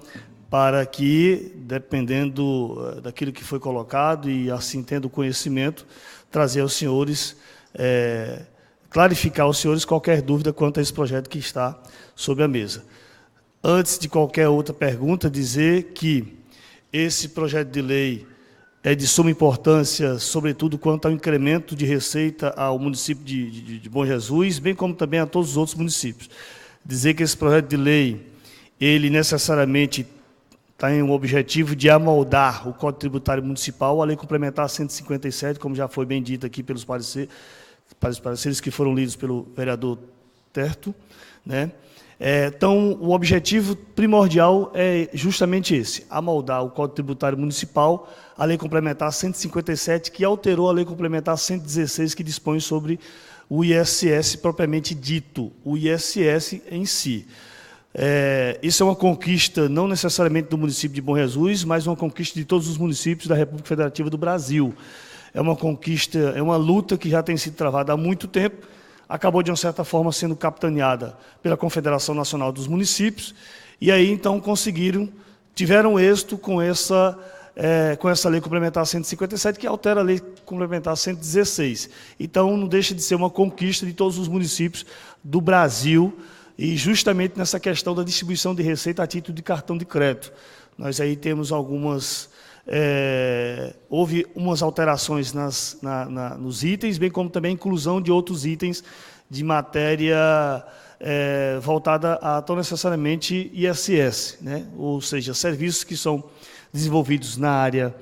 para que, dependendo daquilo que foi colocado e assim tendo conhecimento, trazer aos senhores, clarificar aos senhores qualquer dúvida quanto a esse projeto que está sobre a mesa. Antes de qualquer outra pergunta, dizer que esse projeto de lei é de suma importância, sobretudo quanto ao incremento de receita ao município de Bom Jesus, bem como também a todos os outros municípios. Dizer que esse projeto de lei, ele necessariamente tem o objetivo de amoldar o Código Tributário Municipal, a Lei Complementar 157, como já foi bem dito aqui pelos pareceres que foram lidos pelo vereador Terto, né? Então, o objetivo primordial é justamente esse, amoldar o Código Tributário Municipal, a Lei Complementar 157, que alterou a Lei Complementar 116, que dispõe sobre o ISS propriamente dito, o ISS em si. Isso é uma conquista não necessariamente do município de Bom Jesus, mas uma conquista de todos os municípios da República Federativa do Brasil. É uma conquista, é uma luta que já tem sido travada há muito tempo, acabou, de uma certa forma, sendo capitaneada pela Confederação Nacional dos Municípios, e aí, então, tiveram êxito com essa Lei Complementar 157, que altera a Lei Complementar 116. Então, não deixa de ser uma conquista de todos os municípios do Brasil, e justamente nessa questão da distribuição de receita a título de cartão de crédito. Nós aí temos houve umas alterações nos itens, bem como também a inclusão de outros itens de matéria voltada a tão necessariamente ISS, né? Ou seja, serviços que são desenvolvidos na área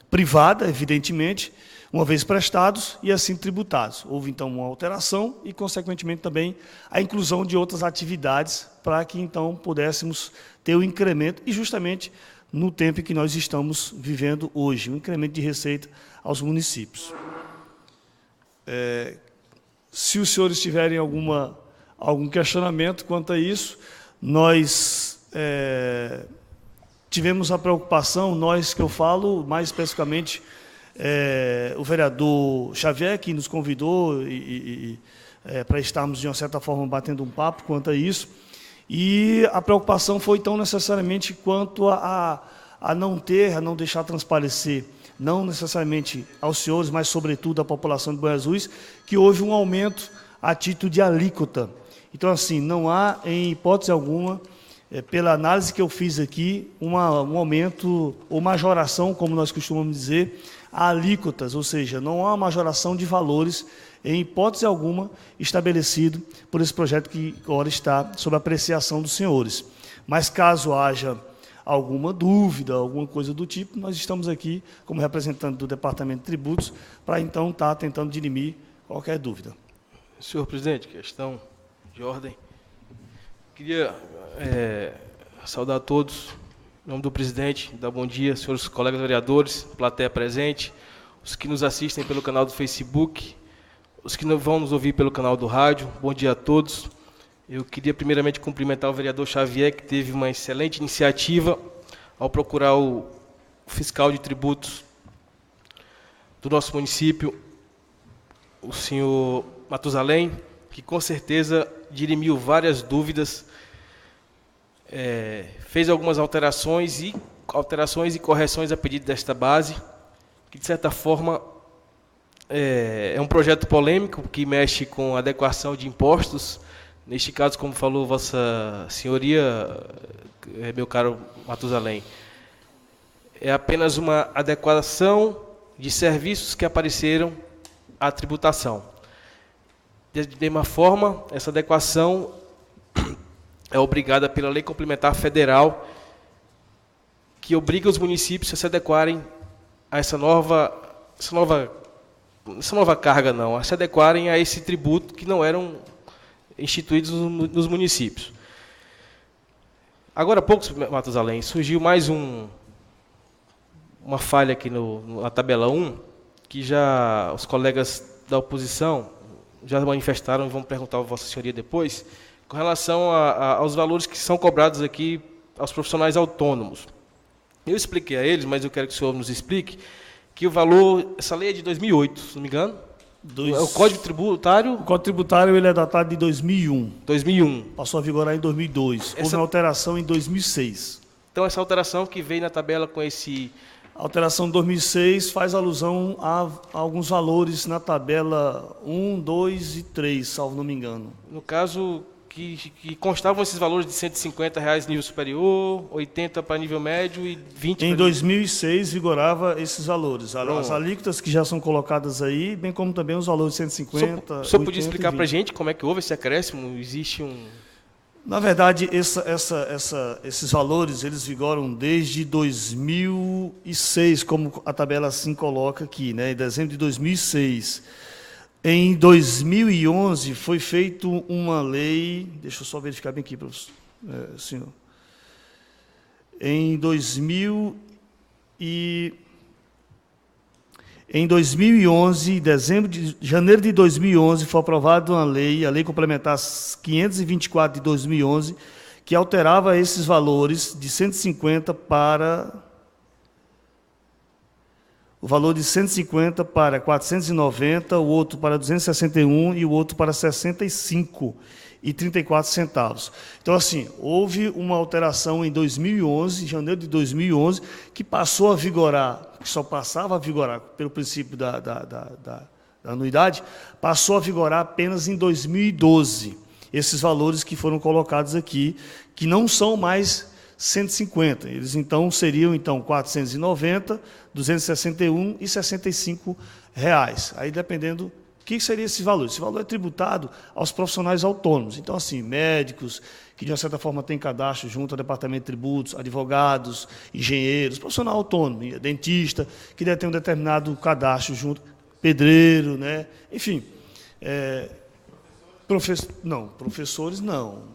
privada, evidentemente, uma vez prestados e assim tributados. Houve, então, uma alteração e, consequentemente, também a inclusão de outras atividades para que, então, pudéssemos ter o incremento e, justamente, no tempo em que nós estamos vivendo hoje, um incremento de receita aos municípios. Se os senhores tiverem algum questionamento quanto a isso, nós tivemos a preocupação, nós que eu falo, mais especificamente, o vereador Xavier, que nos convidou para estarmos, de uma certa forma, batendo um papo quanto a isso, e a preocupação foi tão necessariamente quanto a não deixar transparecer, não necessariamente aos senhores, mas sobretudo à população de Bom Jesus, que houve um aumento a título de alíquota. Então, assim, não há, em hipótese alguma, pela análise que eu fiz aqui, um aumento ou majoração, como nós costumamos dizer, a alíquotas, ou seja, não há majoração de valores, em hipótese alguma, estabelecido por esse projeto que agora está sob apreciação dos senhores. Mas, caso haja alguma dúvida, alguma coisa do tipo, nós estamos aqui, como representante do Departamento de Tributos, para, então, estar tentando dirimir qualquer dúvida. Senhor presidente, questão de ordem. Queria saudar a todos, em nome do presidente, dar bom dia, senhores colegas vereadores, plateia presente, os que nos assistem pelo canal do Facebook, os que vão nos ouvir pelo canal do rádio, bom dia a todos. Eu queria primeiramente cumprimentar o vereador Xavier, que teve uma excelente iniciativa ao procurar o fiscal de tributos do nosso município, o senhor Matusalém, que com certeza dirimiu várias dúvidas, fez algumas alterações e correções a pedido desta base, que de certa forma é um projeto polêmico que mexe com a adequação de impostos. Neste caso, como falou Vossa Senhoria, meu caro Matusalém, é apenas uma adequação de serviços que apareceram à tributação. De mesma forma, essa adequação é obrigada pela Lei Complementar Federal, que obriga os municípios a se adequarem a essa nova carga, não, a se adequarem a esse tributo que não eram instituídos nos municípios. Agora há pouco, Matusalém, surgiu mais uma falha aqui na tabela 1, que já os colegas da oposição já manifestaram e vão perguntar a Vossa Senhoria depois, com relação aos valores que são cobrados aqui aos profissionais autônomos. Eu expliquei a eles, mas eu quero que o senhor nos explique, que o valor, essa lei é de 2008, se não me engano. O Código Tributário? O Código Tributário ele é datado de 2001. 2001. Passou a vigorar em 2002. Houve uma alteração em 2006. Então, essa alteração que veio na tabela com esse... A alteração de 2006 faz alusão a alguns valores na tabela 1, 2 e 3, salvo não me engano. No caso, que constavam esses valores de R$ 150 nível superior, 80 para nível médio e 20 Em 2006 vigorava esses valores. As alíquotas que já são colocadas aí, bem como também os valores de 150, o senhor podia explicar para a gente como é que houve esse acréscimo? Existe um... Na verdade, esses valores eles vigoram desde 2006, como a tabela assim coloca aqui, né? Em dezembro de 2006. Em 2011 foi feita uma lei, deixa eu só verificar bem aqui, professor, senhor. Em 2011, janeiro de 2011, foi aprovada uma lei, a Lei Complementar 524 de 2011, que alterava esses valores de 150 para... O valor de 150 para 490, o outro para 261 e o outro para 65,34. Então, assim, houve uma alteração em 2011, em janeiro de 2011, que passou a vigorar, que só passava a vigorar pelo princípio da anuidade, passou a vigorar apenas em 2012. Esses valores que foram colocados aqui, que não são mais 150. Eles, então, seriam 490, 261 e 65 reais. Aí, dependendo, o que seria esse valor? Esse valor é tributado aos profissionais autônomos. Então, assim, médicos, que de uma certa forma têm cadastro junto ao Departamento de Tributos, advogados, engenheiros, profissional autônomo, dentista, que deve ter um determinado cadastro junto, pedreiro, né? Enfim, professores não.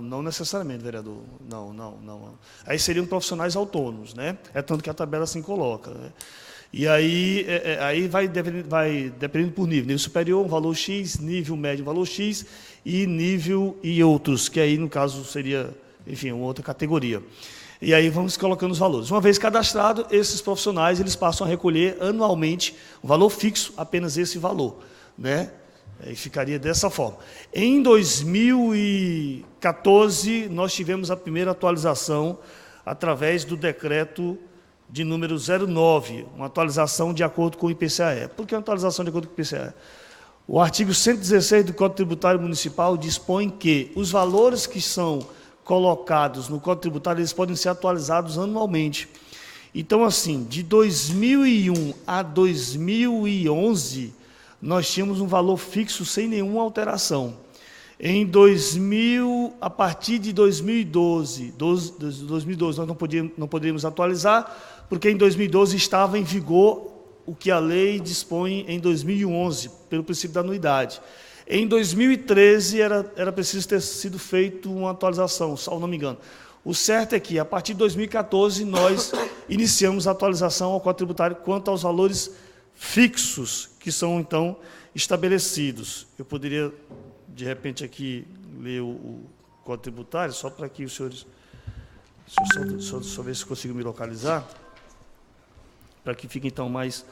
Não necessariamente, vereador. Não. Aí seriam profissionais autônomos, né? É tanto que a tabela assim coloca, né? E aí, vai dependendo por nível superior, um valor X, nível médio, um valor X, e nível e outros, que aí, no caso, seria, enfim, uma outra categoria. E aí vamos colocando os valores. Uma vez cadastrado, esses profissionais eles passam a recolher anualmente um valor fixo, apenas esse valor, né? E ficaria dessa forma. Em 2014, nós tivemos a primeira atualização através do decreto de número 09, uma atualização de acordo com o IPCA. Por que uma atualização de acordo com o IPCA? O artigo 116 do Código Tributário Municipal dispõe que os valores que são colocados no Código Tributário, eles podem ser atualizados anualmente. Então, assim, de 2001 a 2011, nós tínhamos um valor fixo sem nenhuma alteração. A partir de 2012, nós não poderíamos atualizar, porque em 2012 estava em vigor o que a lei dispõe em 2011, pelo princípio da anuidade. Em 2013 era preciso ter sido feita uma atualização, se não me engano. O certo é que, a partir de 2014, nós iniciamos a atualização ao Código Tributário quanto aos valores fixos que são, então, estabelecidos. Eu poderia, de repente, aqui ler o Código Tributário, só para que os senhores... Só ver se consigo me localizar, para que fique, então, mais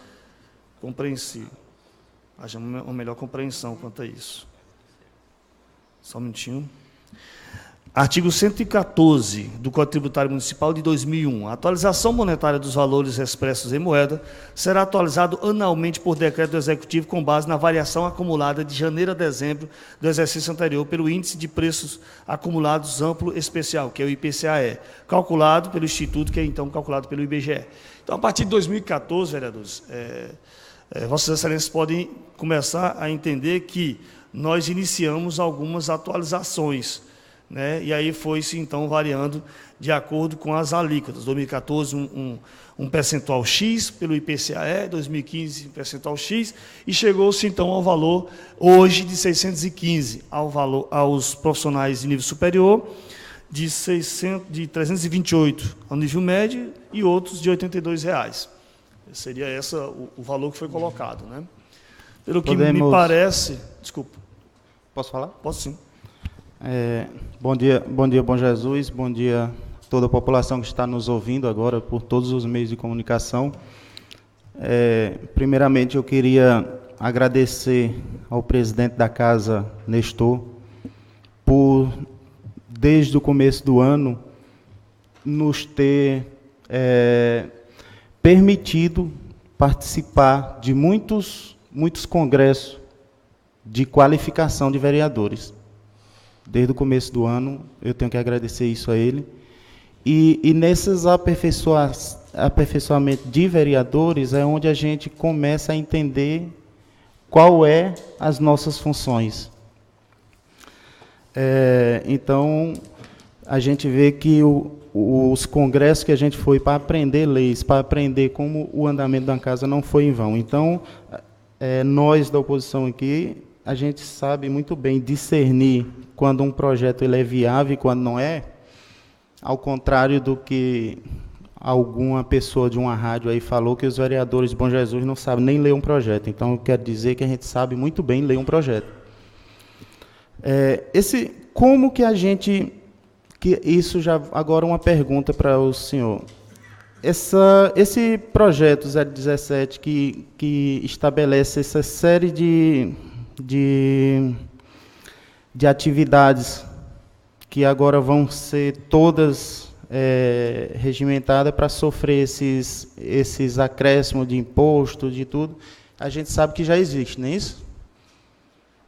compreensível. Haja uma melhor compreensão quanto a isso. Só um minutinho. Artigo 114 do Código Tributário Municipal de 2001. A atualização monetária dos valores expressos em moeda será atualizado anualmente por decreto do Executivo com base na variação acumulada de janeiro a dezembro do exercício anterior pelo Índice de Preços Acumulados Amplo Especial, que é o IPCAE, calculado pelo Instituto, que é então calculado pelo IBGE. Então, a partir de 2014, vereadores, Vossas Excelências podem começar a entender que nós iniciamos algumas atualizações, né? E aí foi-se, então, variando de acordo com as alíquotas. 2014, um percentual X pelo IPCAE, 2015, um percentual X, e chegou-se, então, ao valor, hoje, de 615, aos profissionais de nível superior, de 328 ao nível médio e outros de R$ 82. Seria esse o valor que foi colocado, né? Pelo que me parece... Desculpa. Posso falar? Posso sim. Bom dia, Bom Jesus, bom dia a toda a população que está nos ouvindo agora por todos os meios de comunicação. Primeiramente, eu queria agradecer ao presidente da Casa, Nestor, por, desde o começo do ano, nos ter permitido participar de muitos congressos de qualificação de vereadores. Desde o começo do ano, eu tenho que agradecer isso a ele. E nesses aperfeiçoamentos de vereadores é onde a gente começa a entender qual é as nossas funções. Então, a gente vê que os congressos que a gente foi para aprender leis, para aprender como o andamento da casa não foi em vão. Então, nós da oposição aqui, a gente sabe muito bem discernir quando um projeto ele é viável e quando não é, ao contrário do que alguma pessoa de uma rádio aí falou, que os vereadores de Bom Jesus não sabem nem ler um projeto. Então, eu quero dizer que a gente sabe muito bem ler um projeto. Como que a gente... isso já agora uma pergunta para o senhor. Esse projeto 017 que estabelece essa série de atividades que agora vão ser todas regimentadas para sofrer esses acréscimos de imposto, de tudo, a gente sabe que já existe, não é isso?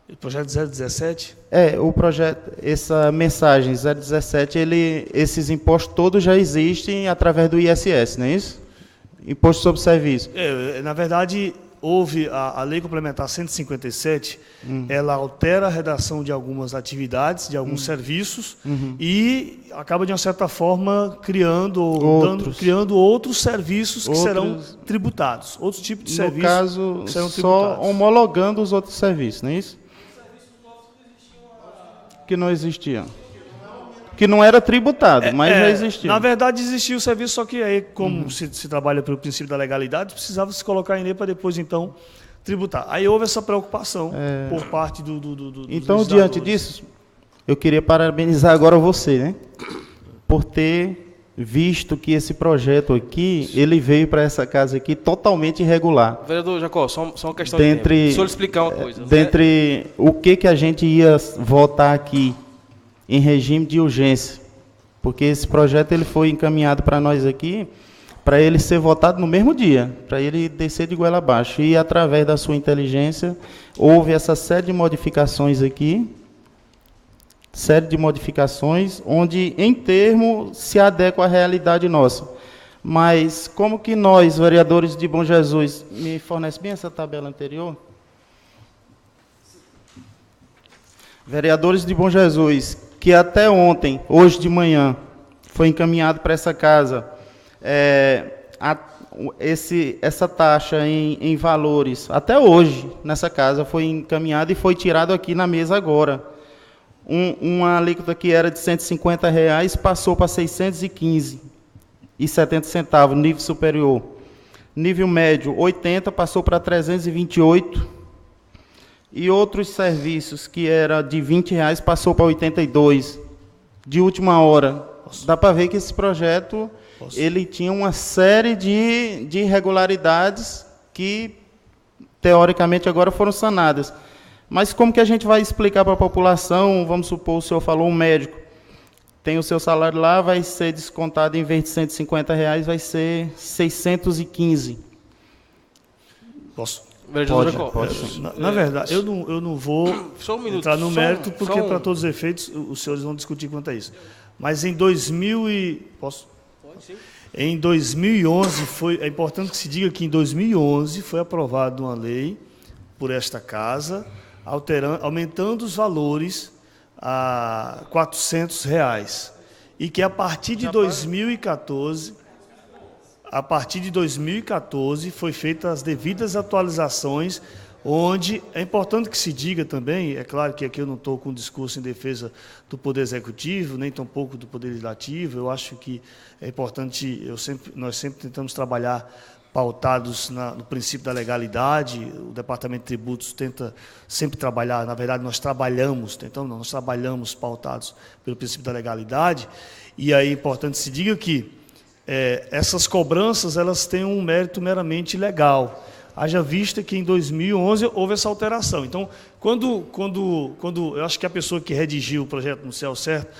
O projeto 017? O projeto, essa mensagem 017, esses impostos todos já existem através do ISS, não é isso? Imposto sobre serviço. Na verdade, houve a Lei Complementar 157, ela altera a redação de algumas atividades, de alguns serviços, e acaba, de uma certa forma, criando outros serviços que serão tributados. Outros tipos de serviços. No caso, serão só tributados. Homologando os outros serviços, não é isso? Que não existiam. Que não era tributado, mas já existia. Na verdade, existia o serviço, só que aí, como se trabalha pelo princípio da legalidade, precisava se colocar em lei para depois, então, tributar. Aí houve essa preocupação por parte dos Então, legisladores. diante disso, eu queria parabenizar agora você, né? Por ter visto que esse projeto aqui, ele veio para essa casa aqui totalmente irregular. Vereador Jacó, só uma questão de tempo. Deixa eu explicar uma coisa. Dentre o que a gente ia votar aqui em regime de urgência, porque esse projeto ele foi encaminhado para nós aqui, para ele ser votado no mesmo dia, para ele descer de goela abaixo. E, através da sua inteligência, houve essa série de modificações aqui, onde, em termo, se adequa à realidade nossa. Mas, como que nós, vereadores de Bom Jesus, me fornece bem essa tabela anterior? Vereadores de Bom Jesus, que até ontem, hoje de manhã, foi encaminhado para essa casa, essa taxa em valores, até hoje, nessa casa, foi encaminhada e foi tirado aqui na mesa agora. Uma alíquota que era de R$ 150 passou para 615. e 70 centavos, nível superior. Nível médio, 80, passou para 328. E outros serviços que era de R$20, passou para 82, de última hora. Dá para ver que esse projeto, ele tinha uma série de irregularidades que, teoricamente, agora foram sanadas. Mas como que a gente vai explicar para a população? Vamos supor, o senhor falou, um médico tem o seu salário lá, vai ser descontado, em vez de R$150, vai ser 615. Posso? Pode. Na verdade, eu não vou Só um minuto, entrar no mérito, porque, só um- para todos os efeitos, os senhores vão discutir quanto a isso. Mas em 2000 e... Posso? Pode, sim. Em 2011, é importante que se diga que em 2011 foi aprovada uma lei por esta casa, aumentando os valores a R$400, e que a partir de 2014, foi feitas as devidas atualizações, onde é importante que se diga também, é claro que aqui eu não estou com um discurso em defesa do Poder Executivo, nem tampouco do Poder Legislativo, eu acho que é importante, nós sempre tentamos trabalhar pautados no princípio da legalidade, o Departamento de Tributos tenta sempre trabalhar, na verdade nós trabalhamos pautados pelo princípio da legalidade, e aí é importante que se diga que essas cobranças elas têm um mérito meramente legal, haja vista que em 2011 houve essa alteração. Então, quando eu acho que a pessoa que redigiu o projeto no Céu Certo,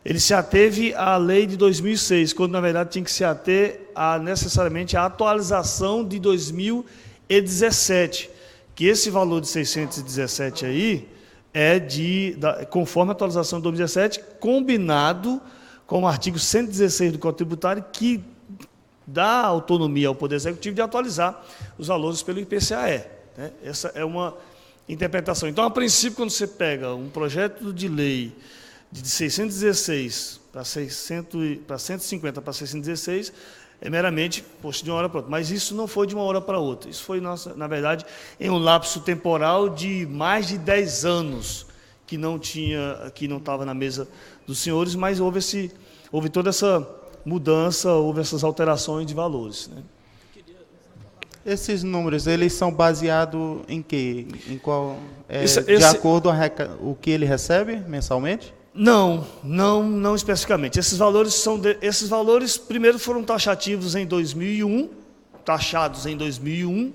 ele se ateve à lei de 2006, quando, na verdade, tinha que se ater necessariamente à atualização de 2017, que esse valor de 617 aí conforme a atualização de 2017, combinado com o artigo 116 do Código Tributário, que dá autonomia ao Poder Executivo de atualizar os valores pelo IPCAE. Né? Essa é uma interpretação. Então, a princípio, quando você pega um projeto de lei de 616 para 150 para 616, é meramente posto de uma hora para outra. Mas isso não foi de uma hora para outra. Isso foi, na verdade, em um lapso temporal de mais de 10 anos que não estava na mesa dos senhores, mas houve toda essa mudança, houve essas alterações de valores. Né? Esses números, eles são baseados em quê? Em qual? De acordo com o que ele recebe mensalmente? Não especificamente. Esses valores primeiro foram taxados em 2001,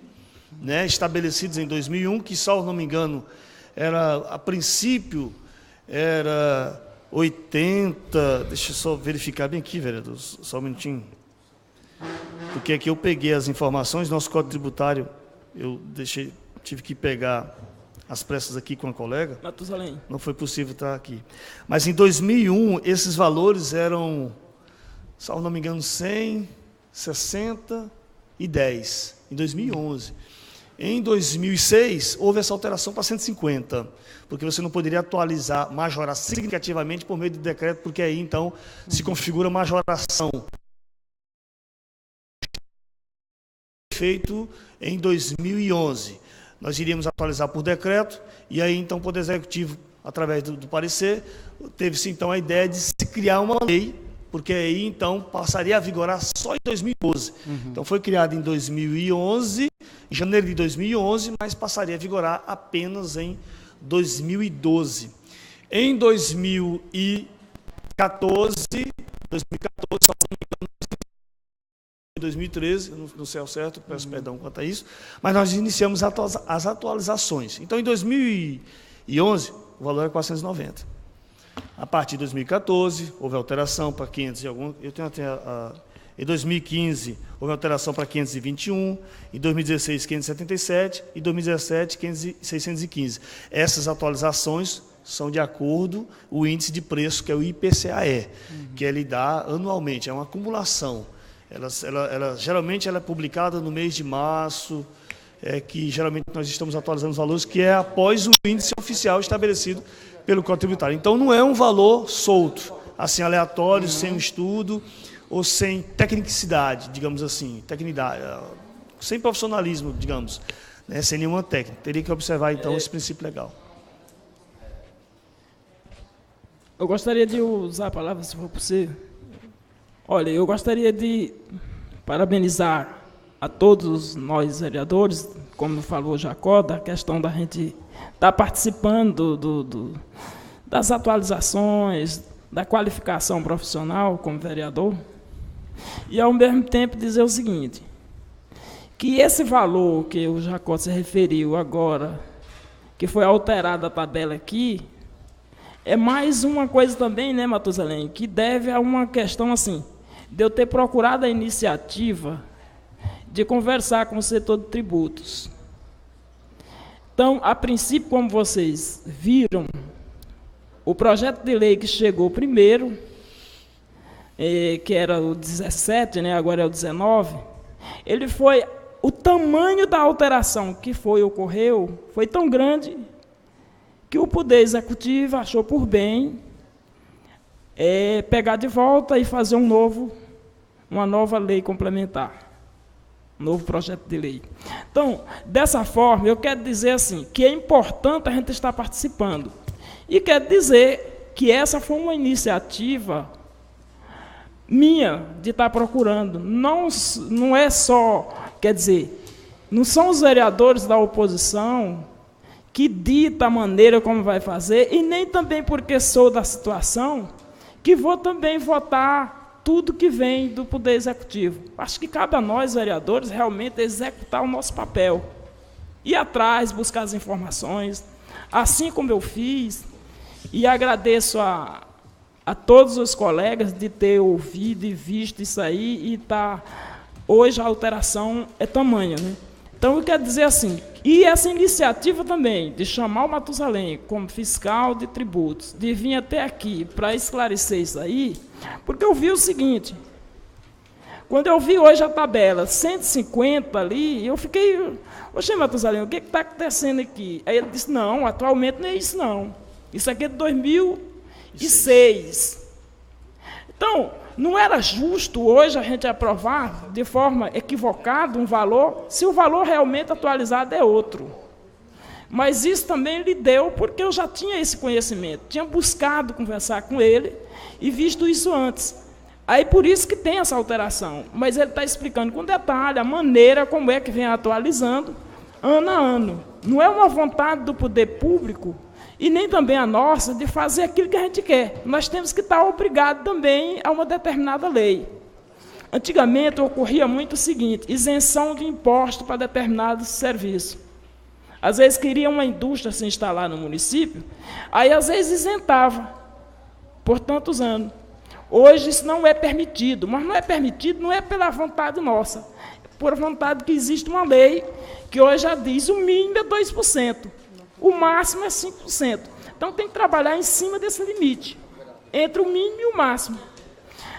né, estabelecidos em 2001, que, salvo não me engano, a princípio era 80, deixa eu só verificar bem aqui, vereador, só um minutinho, porque aqui eu peguei as informações, nosso Código Tributário, tive que pegar as pressas aqui com a colega, não foi possível estar aqui. Mas em 2001, esses valores eram, salvo não me engano, 100, 60 e 10, em 2011. Em 2006, houve essa alteração para 150, porque você não poderia majorar significativamente por meio de decreto, porque aí, então, se configura majoração. Feito em 2011. Nós iríamos atualizar por decreto, e aí, então, o Poder Executivo, através do parecer, teve-se, então, a ideia de se criar uma lei, porque aí, então, passaria a vigorar só em 2012. Então, foi criado em 2011, em janeiro de 2011, mas passaria a vigorar apenas em 2012. Em 2014, em 2013, no Céu Certo, peço perdão quanto a isso, mas nós iniciamos as atualizações. Então, em 2011, o valor era 490. A partir de 2014, houve alteração para 500 e algum. Em 2015, houve alteração para 521, em 2016, 577, e em 2017, 615. Essas atualizações são de acordo com o índice de preço, que é o IPCAE, que ele dá anualmente, é uma acumulação. Geralmente ela é publicada no mês de março, que geralmente nós estamos atualizando os valores, que é após o índice oficial estabelecido pelo Código Tributário. Então, não é um valor solto, assim, aleatório, sem um estudo, ou sem tecnicidade, digamos assim, sem profissionalismo, digamos, né, sem nenhuma técnica. Teria que observar, então, esse princípio legal. Eu gostaria de usar a palavra, se for possível. Olha, eu gostaria de parabenizar a todos nós vereadores, como falou Jacó, da questão da gente estar participando das atualizações, da qualificação profissional como vereador, e ao mesmo tempo dizer o seguinte, que esse valor que o Jacó se referiu agora, que foi alterada a tabela aqui, é mais uma coisa também, né, Matusalém, que deve a uma questão assim, de eu ter procurado a iniciativa de conversar com o setor de tributos. Então, a princípio, como vocês viram, o projeto de lei que chegou primeiro, que era o 17, né, agora é o 19, ele foi, o tamanho da alteração que ocorreu, foi tão grande que o Poder Executivo achou por bem pegar de volta e fazer uma nova lei complementar, um novo projeto de lei. Então, dessa forma, eu quero dizer assim, que é importante a gente estar participando. E quero dizer que essa foi uma iniciativa minha de estar procurando. Não é só, quer dizer, não são os vereadores da oposição que dita a maneira como vai fazer, e nem também porque sou da situação, que vou também votar tudo que vem do Poder Executivo. Acho que cabe a nós, vereadores, realmente executar o nosso papel. Ir atrás, buscar as informações, assim como eu fiz, e agradeço a todos os colegas de ter ouvido e visto isso aí, e hoje a alteração é tamanha, né? Então, eu quero dizer assim, e essa iniciativa também, de chamar o Matusalém como fiscal de tributos, de vir até aqui para esclarecer isso aí, porque eu vi o seguinte, quando eu vi hoje a tabela 150 ali, eu fiquei, oxe, Matusalém, o que está acontecendo aqui? Aí ele disse, não, atualmente não é isso não, isso aqui é de 2006. Então, não era justo hoje a gente aprovar de forma equivocada um valor, se o valor realmente atualizado é outro. Mas isso também lhe deu, porque eu já tinha esse conhecimento, tinha buscado conversar com ele e visto isso antes. Aí por isso que tem essa alteração, mas ele está explicando com detalhe a maneira como é que vem atualizando ano a ano. Não é uma vontade do poder público e nem também a nossa, de fazer aquilo que a gente quer. Nós temos que estar obrigados também a uma determinada lei. Antigamente ocorria muito o seguinte, isenção de imposto para determinados serviços. Às vezes queria uma indústria se instalar no município, aí às vezes isentava por tantos anos. Hoje isso não é permitido, mas não é permitido, não é pela vontade nossa, é por vontade que existe uma lei que hoje já diz o mínimo é 2%. O máximo é 5%. Então, tem que trabalhar em cima desse limite, entre o mínimo e o máximo.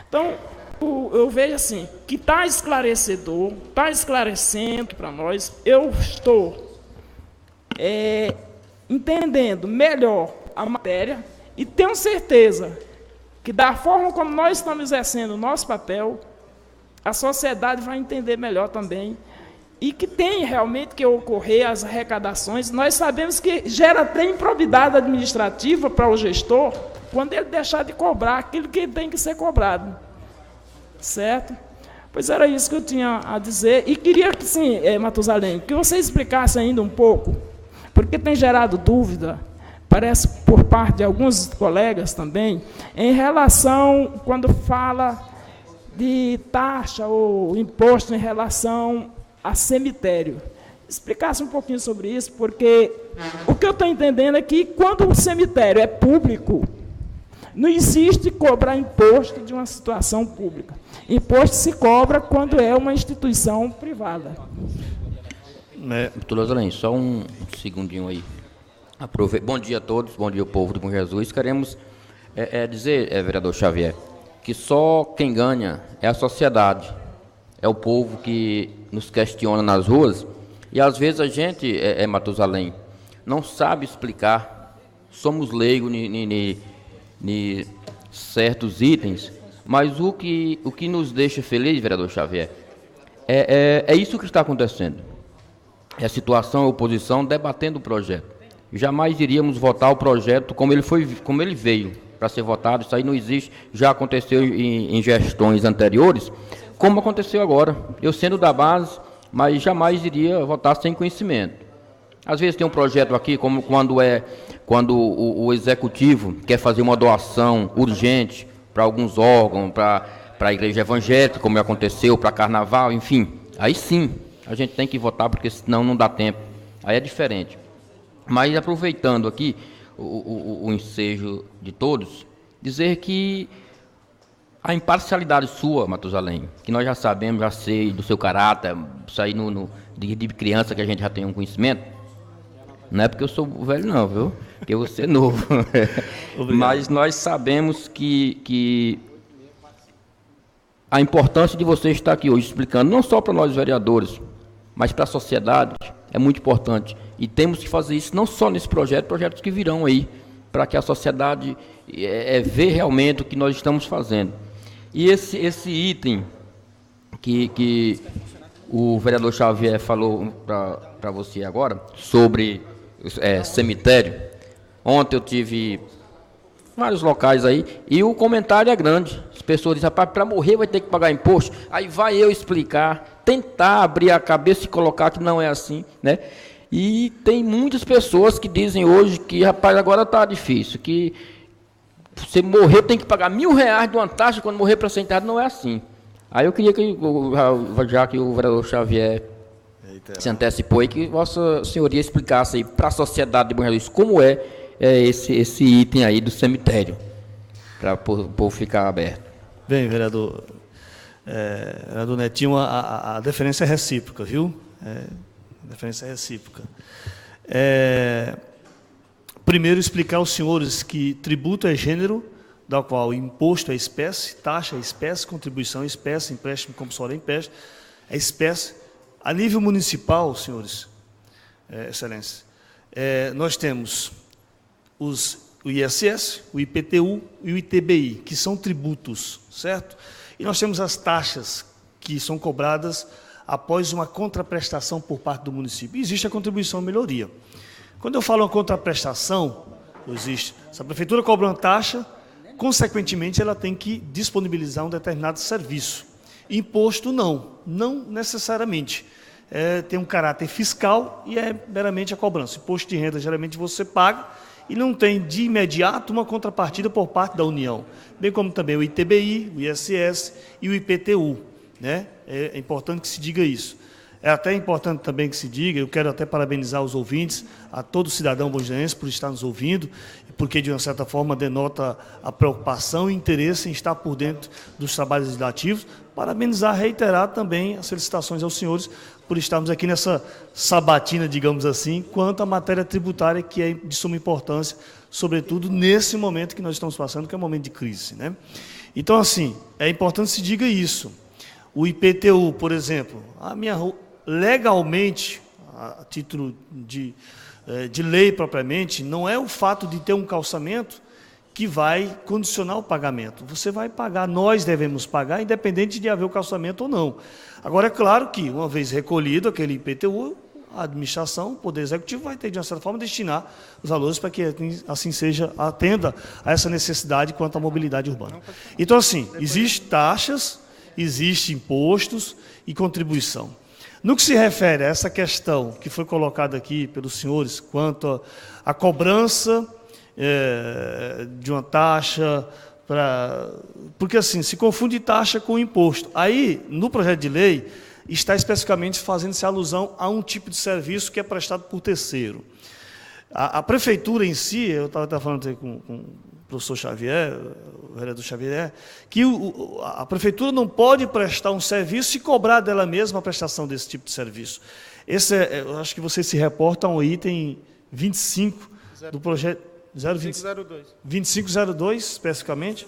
Então, eu vejo assim, que está esclarecedor, está esclarecendo para nós. Eu estou entendendo melhor a matéria e tenho certeza que, da forma como nós estamos exercendo o nosso papel, a sociedade vai entender melhor também, e que tem realmente que ocorrer as arrecadações. Nós sabemos que gera até improbidade administrativa para o gestor quando ele deixar de cobrar aquilo que tem que ser cobrado. Certo? Pois era isso que eu tinha a dizer. E queria que, sim, Matusalém, que você explicasse ainda um pouco, porque tem gerado dúvida, parece por parte de alguns colegas também, em relação, quando fala de taxa ou imposto em relação a cemitério. Explicasse um pouquinho sobre isso, porque o que eu estou entendendo é que quando o cemitério é público, não existe cobrar imposto de uma situação pública. Imposto se cobra quando é uma instituição privada. Doutor Matusalém, só um segundinho aí. Bom dia a todos, bom dia ao povo do Bom Jesus. Queremos dizer, vereador Xavier, que só quem ganha é a sociedade, é o povo que nos questiona nas ruas, e às vezes a gente, Matusalém, não sabe explicar, somos leigos em certos itens, mas o que nos deixa feliz, vereador Xavier, é isso que está acontecendo. É a situação, a oposição debatendo o projeto. Jamais iríamos votar o projeto como ele veio, para ser votado. Isso aí não existe, já aconteceu em gestões anteriores, como aconteceu agora. Eu sendo da base, mas jamais iria votar sem conhecimento. Às vezes tem um projeto aqui, como quando o executivo quer fazer uma doação urgente para alguns órgãos, para a igreja evangélica, como aconteceu, para carnaval, enfim. Aí sim, a gente tem que votar, porque senão não dá tempo. Aí é diferente. Mas aproveitando aqui o ensejo de todos, dizer que a imparcialidade sua, Matusalém, que nós já sabemos, já sei do seu caráter, isso aí de criança que a gente já tem um conhecimento, não é porque eu sou velho não, viu? Porque você é novo. Mas nós sabemos que a importância de você estar aqui hoje explicando, não só para nós vereadores, mas para a sociedade, é muito importante. E temos que fazer isso não só nesse projeto, projetos que virão aí, para que a sociedade vê realmente o que nós estamos fazendo. E esse item que o vereador Xavier falou para você agora, sobre cemitério, ontem eu tive vários locais aí, e o comentário é grande. As pessoas dizem, rapaz, para morrer vai ter que pagar imposto. Aí vai eu explicar, tentar abrir a cabeça e colocar que não é assim, né? E tem muitas pessoas que dizem hoje que, rapaz, agora está difícil, que você morrer tem que pagar R$1.000 de uma taxa, quando morrer para ser enterrado, não é assim. Aí eu queria que, já que o vereador Xavier se antecipou aí, que Vossa Senhoria explicasse aí para a sociedade de Bom Jesus como é esse item aí do cemitério, para o povo ficar aberto. Bem, vereador Netinho, a deferência é recíproca, viu? A deferência é recíproca. Primeiro, explicar aos senhores que tributo é gênero, da qual imposto é espécie, taxa é espécie, contribuição é espécie, empréstimo compulsório é espécie. A nível municipal, senhores, excelência, nós temos o ISS, o IPTU e o ITBI, que são tributos, certo? E nós temos as taxas que são cobradas após uma contraprestação por parte do município. E existe a contribuição à melhoria. Quando eu falo uma contraprestação, existe. Se a prefeitura cobra uma taxa, consequentemente ela tem que disponibilizar um determinado serviço. Imposto não necessariamente. Tem um caráter fiscal e é meramente a cobrança. Imposto de renda, geralmente você paga e não tem de imediato uma contrapartida por parte da União, bem como também o ITBI, o ISS e o IPTU. Né? É importante que se diga isso. É até importante também que se diga, eu quero até parabenizar os ouvintes, a todo cidadão bonjanense por estar nos ouvindo, porque de uma certa forma denota a preocupação e interesse em estar por dentro dos trabalhos legislativos. Parabenizar, reiterar também as felicitações aos senhores por estarmos aqui nessa sabatina, digamos assim, quanto à matéria tributária, que é de suma importância, sobretudo nesse momento que nós estamos passando, que é um momento de crise. Né? Então, assim, é importante que se diga isso. O IPTU, por exemplo, legalmente, a título de lei propriamente, não é o fato de ter um calçamento que vai condicionar o pagamento. Você vai pagar, nós devemos pagar, independente de haver o calçamento ou não. Agora, é claro que, uma vez recolhido aquele IPTU, a administração, o Poder Executivo, vai ter, de uma certa forma, destinar os valores para que assim seja, atenda a essa necessidade quanto à mobilidade urbana. Então, assim, existem taxas, existem impostos e contribuição. No que se refere a essa questão que foi colocada aqui pelos senhores, quanto à cobrança de uma taxa, porque assim, se confunde taxa com imposto. Aí, no projeto de lei, está especificamente fazendo-se alusão a um tipo de serviço que é prestado por terceiro. A prefeitura em si, eu estava falando com o professor Xavier, o vereador Xavier, que a prefeitura não pode prestar um serviço e cobrar dela mesma a prestação desse tipo de serviço. Eu acho que vocês se reportam ao item 25 do projeto 2502, especificamente.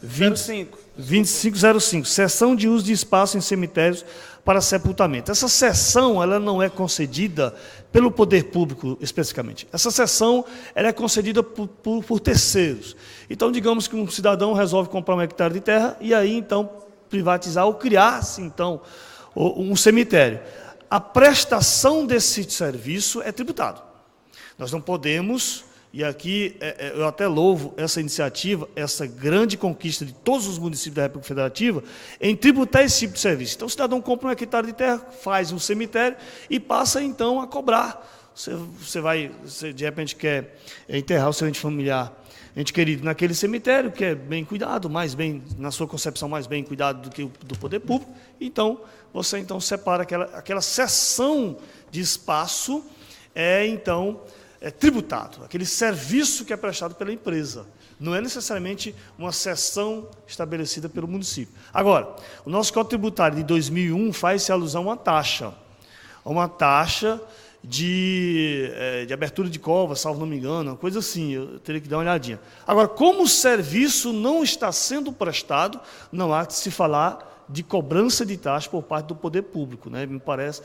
2505, cessão de uso de espaço em cemitérios para sepultamento. Essa cessão, ela não é concedida pelo poder público especificamente. Essa cessão, ela é concedida por terceiros. Então, digamos que um cidadão resolve comprar 1 hectare de terra e aí, então, privatizar ou criar-se, então, um cemitério. A prestação desse serviço é tributado. Nós não podemos e aqui eu até louvo essa iniciativa, essa grande conquista de todos os municípios da República Federativa, em tributar esse tipo de serviço. Então, o cidadão compra um hectare de terra, faz um cemitério e passa, então, a cobrar. Você de repente quer enterrar o seu ente familiar, ente querido, naquele cemitério, que é bem cuidado, mais bem, na sua concepção, mais bem cuidado do que o do poder público. Então, você então separa aquela seção de espaço, então tributado, aquele serviço que é prestado pela empresa. Não é necessariamente uma seção estabelecida pelo município. Agora, o nosso Código Tributário de 2001 faz-se alusão a uma taxa de abertura de cova, salvo não me engano, uma coisa assim, eu teria que dar uma olhadinha. Agora, como o serviço não está sendo prestado, não há que se falar de cobrança de taxa por parte do poder público, né? Me parece,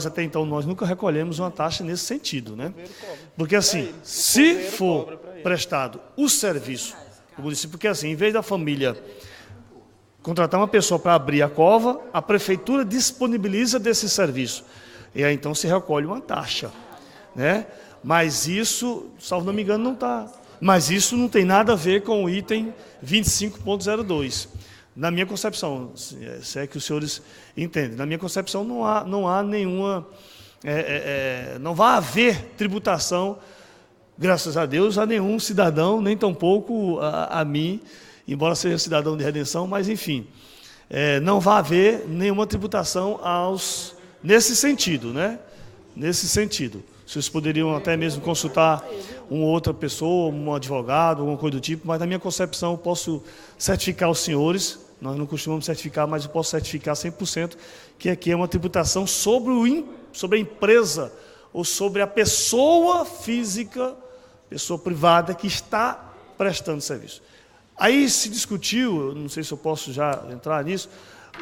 até então, nós nunca recolhemos uma taxa nesse sentido, né? Porque assim, se for prestado o serviço, o município, porque assim, em vez da família contratar uma pessoa para abrir a cova, a prefeitura disponibiliza desse serviço. E aí então se recolhe uma taxa, né? Mas isso, salvo não me engano, não está. Mas isso não tem nada a ver com o item 25.02. Na minha concepção, se é que os senhores entendem, na minha concepção não há nenhuma, não vai haver tributação, graças a Deus, a nenhum cidadão, nem tampouco a mim, embora seja cidadão de redenção, mas enfim, não vai haver nenhuma tributação nesse sentido, né? Nesse sentido. Vocês poderiam até mesmo consultar uma outra pessoa, um advogado, alguma coisa do tipo, mas na minha concepção eu posso certificar os senhores, nós não costumamos certificar, mas eu posso certificar 100%, que aqui é uma tributação sobre a empresa ou sobre a pessoa física, pessoa privada que está prestando serviço. Aí se discutiu, eu não sei se eu posso já entrar nisso,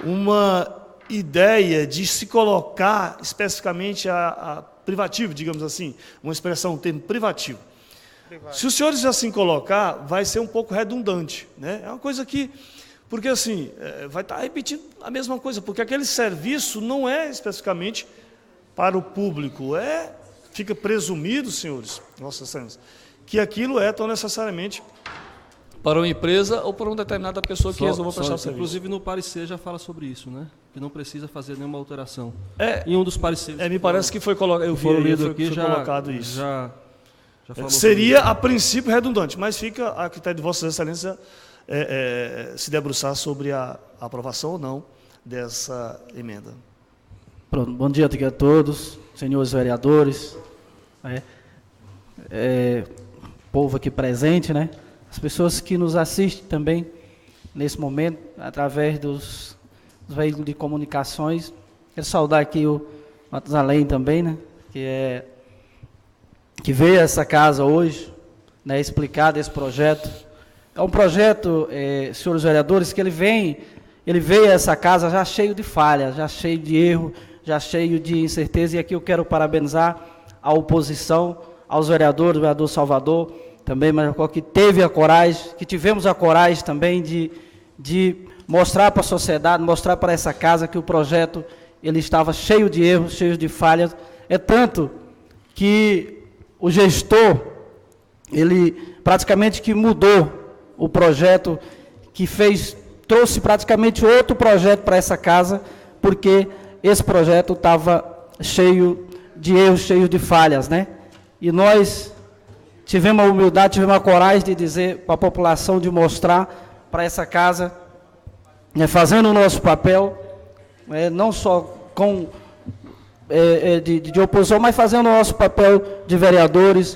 uma ideia de se colocar especificamente a privativo, digamos assim, uma expressão, um termo privativo. Se os senhores assim colocar, vai ser um pouco redundante, né? É uma coisa que, porque assim, vai estar repetindo a mesma coisa, porque aquele serviço não é especificamente para o público, fica presumido, senhores, nossas senhoras, que aquilo é tão necessariamente para uma empresa ou para uma determinada pessoa que resolva prestar o serviço. Inclusive no parecer já fala sobre isso, né? Que não precisa fazer nenhuma alteração. Em um dos pareceres. Me parece que foi colocado, eu vi aqui, foi colocado isso. Já falou seria a princípio redundante, mas fica a critério de Vossa Excelência se debruçar sobre a aprovação ou não dessa emenda. Pronto, bom dia a todos, senhores vereadores, povo aqui presente, né? As pessoas que nos assistem também nesse momento, através dos veículos de comunicações. Quero saudar aqui o Matusalém também, né? Que veio a essa casa hoje, né, explicar desse projeto. É um projeto, senhores vereadores, que ele veio a essa casa já cheio de falhas, já cheio de erro, já cheio de incerteza, e aqui eu quero parabenizar a oposição, aos vereadores, o vereador Salvador, também, mas que teve a coragem, que tivemos a coragem também de mostrar para a sociedade, mostrar para essa casa que o projeto ele estava cheio de erros, cheio de falhas. É tanto que o gestor, ele praticamente que mudou o projeto, trouxe praticamente outro projeto para essa casa, porque esse projeto estava cheio de erros, cheio de falhas, né? E nós tivemos a humildade, tivemos a coragem de dizer para a população, de mostrar para essa casa, né, fazendo o nosso papel, não só de oposição, mas fazendo o nosso papel de vereadores,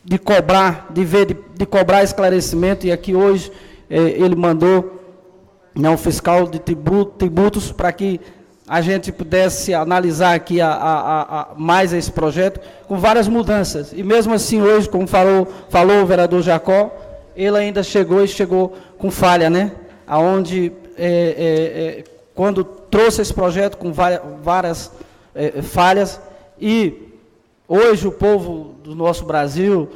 de cobrar esclarecimento, e aqui hoje ele mandou, né, um fiscal de tributos para que a gente pudesse analisar aqui mais esse projeto, com várias mudanças. E mesmo assim, hoje, como falou o vereador Jacó, ele ainda chegou com falha, né? Aonde, quando trouxe esse projeto com várias falhas, e hoje o povo do nosso Brasil,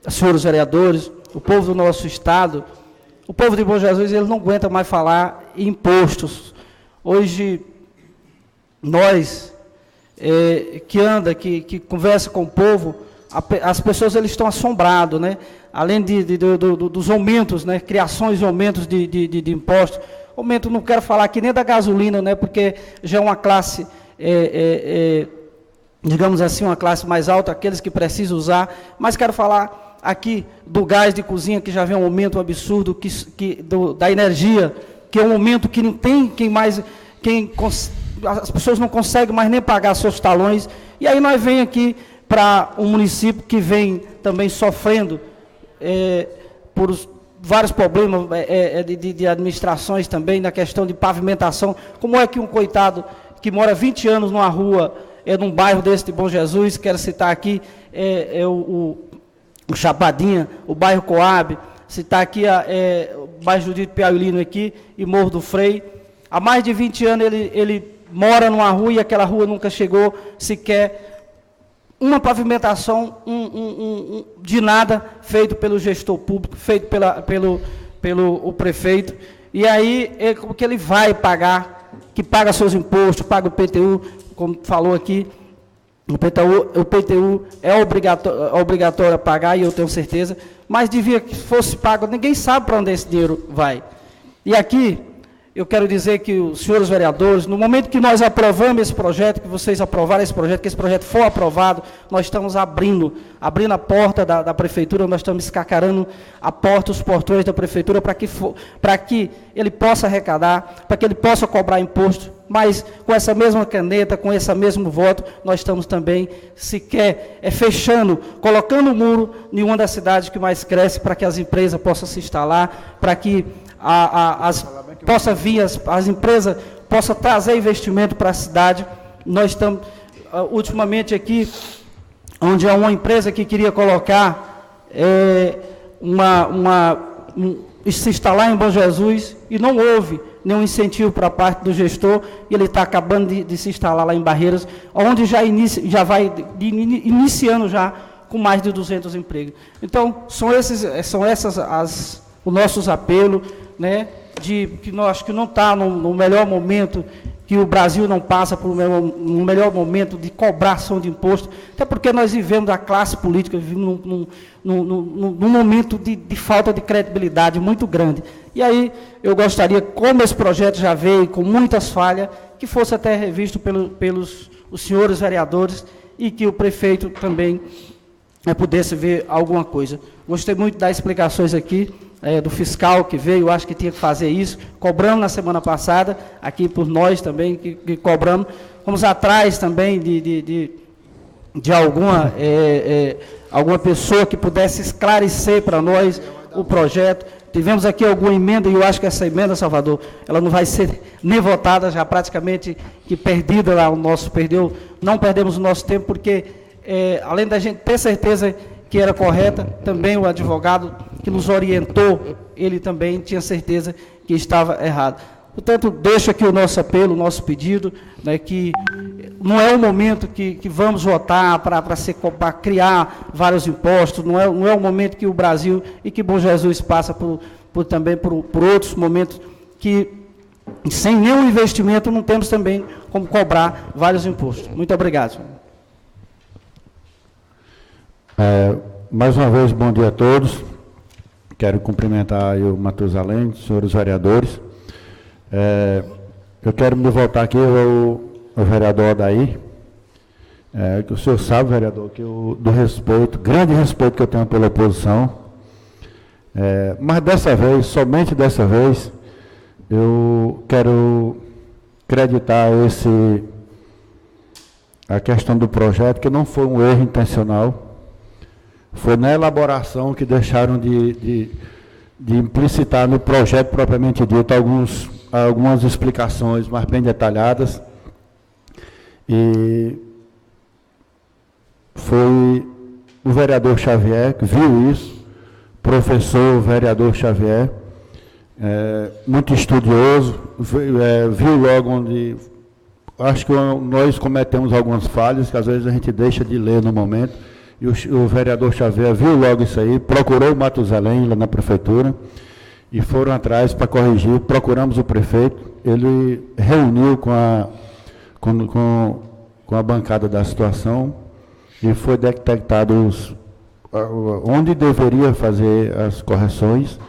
senhores vereadores, o povo do nosso estado, o povo de Bom Jesus, ele não aguenta mais falar em impostos. Hoje, nós que anda, que conversa com o povo, as pessoas eles estão assombradas, né? Além dos aumentos, né? Criações e aumentos de impostos. Aumento, não quero falar aqui nem da gasolina, né? Porque já é uma classe, digamos assim, uma classe mais alta, aqueles que precisam usar, mas quero falar aqui do gás de cozinha, que já vem um aumento absurdo, da energia, que é um aumento que não tem as pessoas não conseguem mais nem pagar seus talões, e aí nós vem aqui para um município que vem também sofrendo por vários problemas de administrações também, na questão de pavimentação. Como é que um coitado que mora 20 anos numa rua, num bairro desse de Bom Jesus, quero citar aqui, o Chapadinha, o bairro Coab, citar aqui o bairro Judito Piaulino aqui, e Morro do Frei. Há mais de 20 anos ele mora numa rua e aquela rua nunca chegou sequer uma pavimentação de nada feito pelo gestor público, feito pelo prefeito. E aí, como que ele vai pagar, que paga seus impostos, paga o PTU, como falou aqui, o PTU é obrigatório a pagar, e eu tenho certeza, mas devia que fosse pago, ninguém sabe para onde esse dinheiro vai. E aqui, eu quero dizer que os senhores vereadores, no momento que nós aprovamos esse projeto, que vocês aprovarem esse projeto, que esse projeto for aprovado, nós estamos abrindo a porta da prefeitura, nós estamos escacarando a porta, os portões da prefeitura, para que ele possa arrecadar, para que ele possa cobrar imposto, mas com essa mesma caneta, com esse mesmo voto, nós estamos também, fechando, colocando o muro em uma das cidades que mais cresce, para que as empresas possam se instalar, para que possa vir as empresas, possa trazer investimento para a cidade. Nós estamos, ultimamente aqui, onde há uma empresa que queria colocar, se instalar em Bom Jesus, e não houve nenhum incentivo para a parte do gestor, e ele está acabando de se instalar lá em Barreiras, onde já vai iniciando já com mais de 200 empregos. Então, são esses os nossos apelos, né, que nós acho que não está no melhor momento, que o Brasil não passa por um melhor momento de cobração de imposto, até porque nós vivemos a classe política, vivemos num momento de falta de credibilidade muito grande. E aí eu gostaria, como esse projeto já veio com muitas falhas, que fosse até revisto pelos os senhores vereadores, e que o prefeito também pudesse ver alguma coisa. Gostei muito das explicações aqui, do fiscal que veio, acho que tinha que fazer isso, cobramos na semana passada, aqui por nós também, que cobramos, vamos atrás também de alguma pessoa que pudesse esclarecer para nós o projeto. Tivemos aqui alguma emenda, e eu acho que essa emenda, Salvador, ela não vai ser nem votada, já praticamente que perdida lá, não perdemos o nosso tempo, porque além da gente ter certeza que era correta, também o advogado que nos orientou, ele também tinha certeza que estava errado. Portanto, deixo aqui o nosso apelo, o nosso pedido, né, que não é o momento que vamos votar para criar vários impostos, não é o momento que o Brasil e que Bom Jesus passa também por outros momentos que, sem nenhum investimento, não temos também como cobrar vários impostos. Muito obrigado, senhor. Mais uma vez, bom dia a todos. Quero cumprimentar o Matusalém, senhores vereadores. Eu quero me voltar aqui ao vereador Odair, que o senhor sabe, vereador, que grande respeito que eu tenho pela oposição, mas dessa vez, somente dessa vez, eu quero acreditar a questão do projeto, que não foi um erro intencional. Foi na elaboração que deixaram de implicitar no projeto propriamente dito algumas explicações mais bem detalhadas. E foi o vereador Xavier que viu isso, professor vereador Xavier, muito estudioso, viu logo onde... Acho que nós cometemos algumas falhas, que às vezes a gente deixa de ler no momento. E o vereador Xavier viu logo isso aí, procurou o Matusalém lá na prefeitura, e foram atrás para corrigir. Procuramos o prefeito, ele reuniu com com a bancada da situação e foi detectado onde deveria fazer as correções.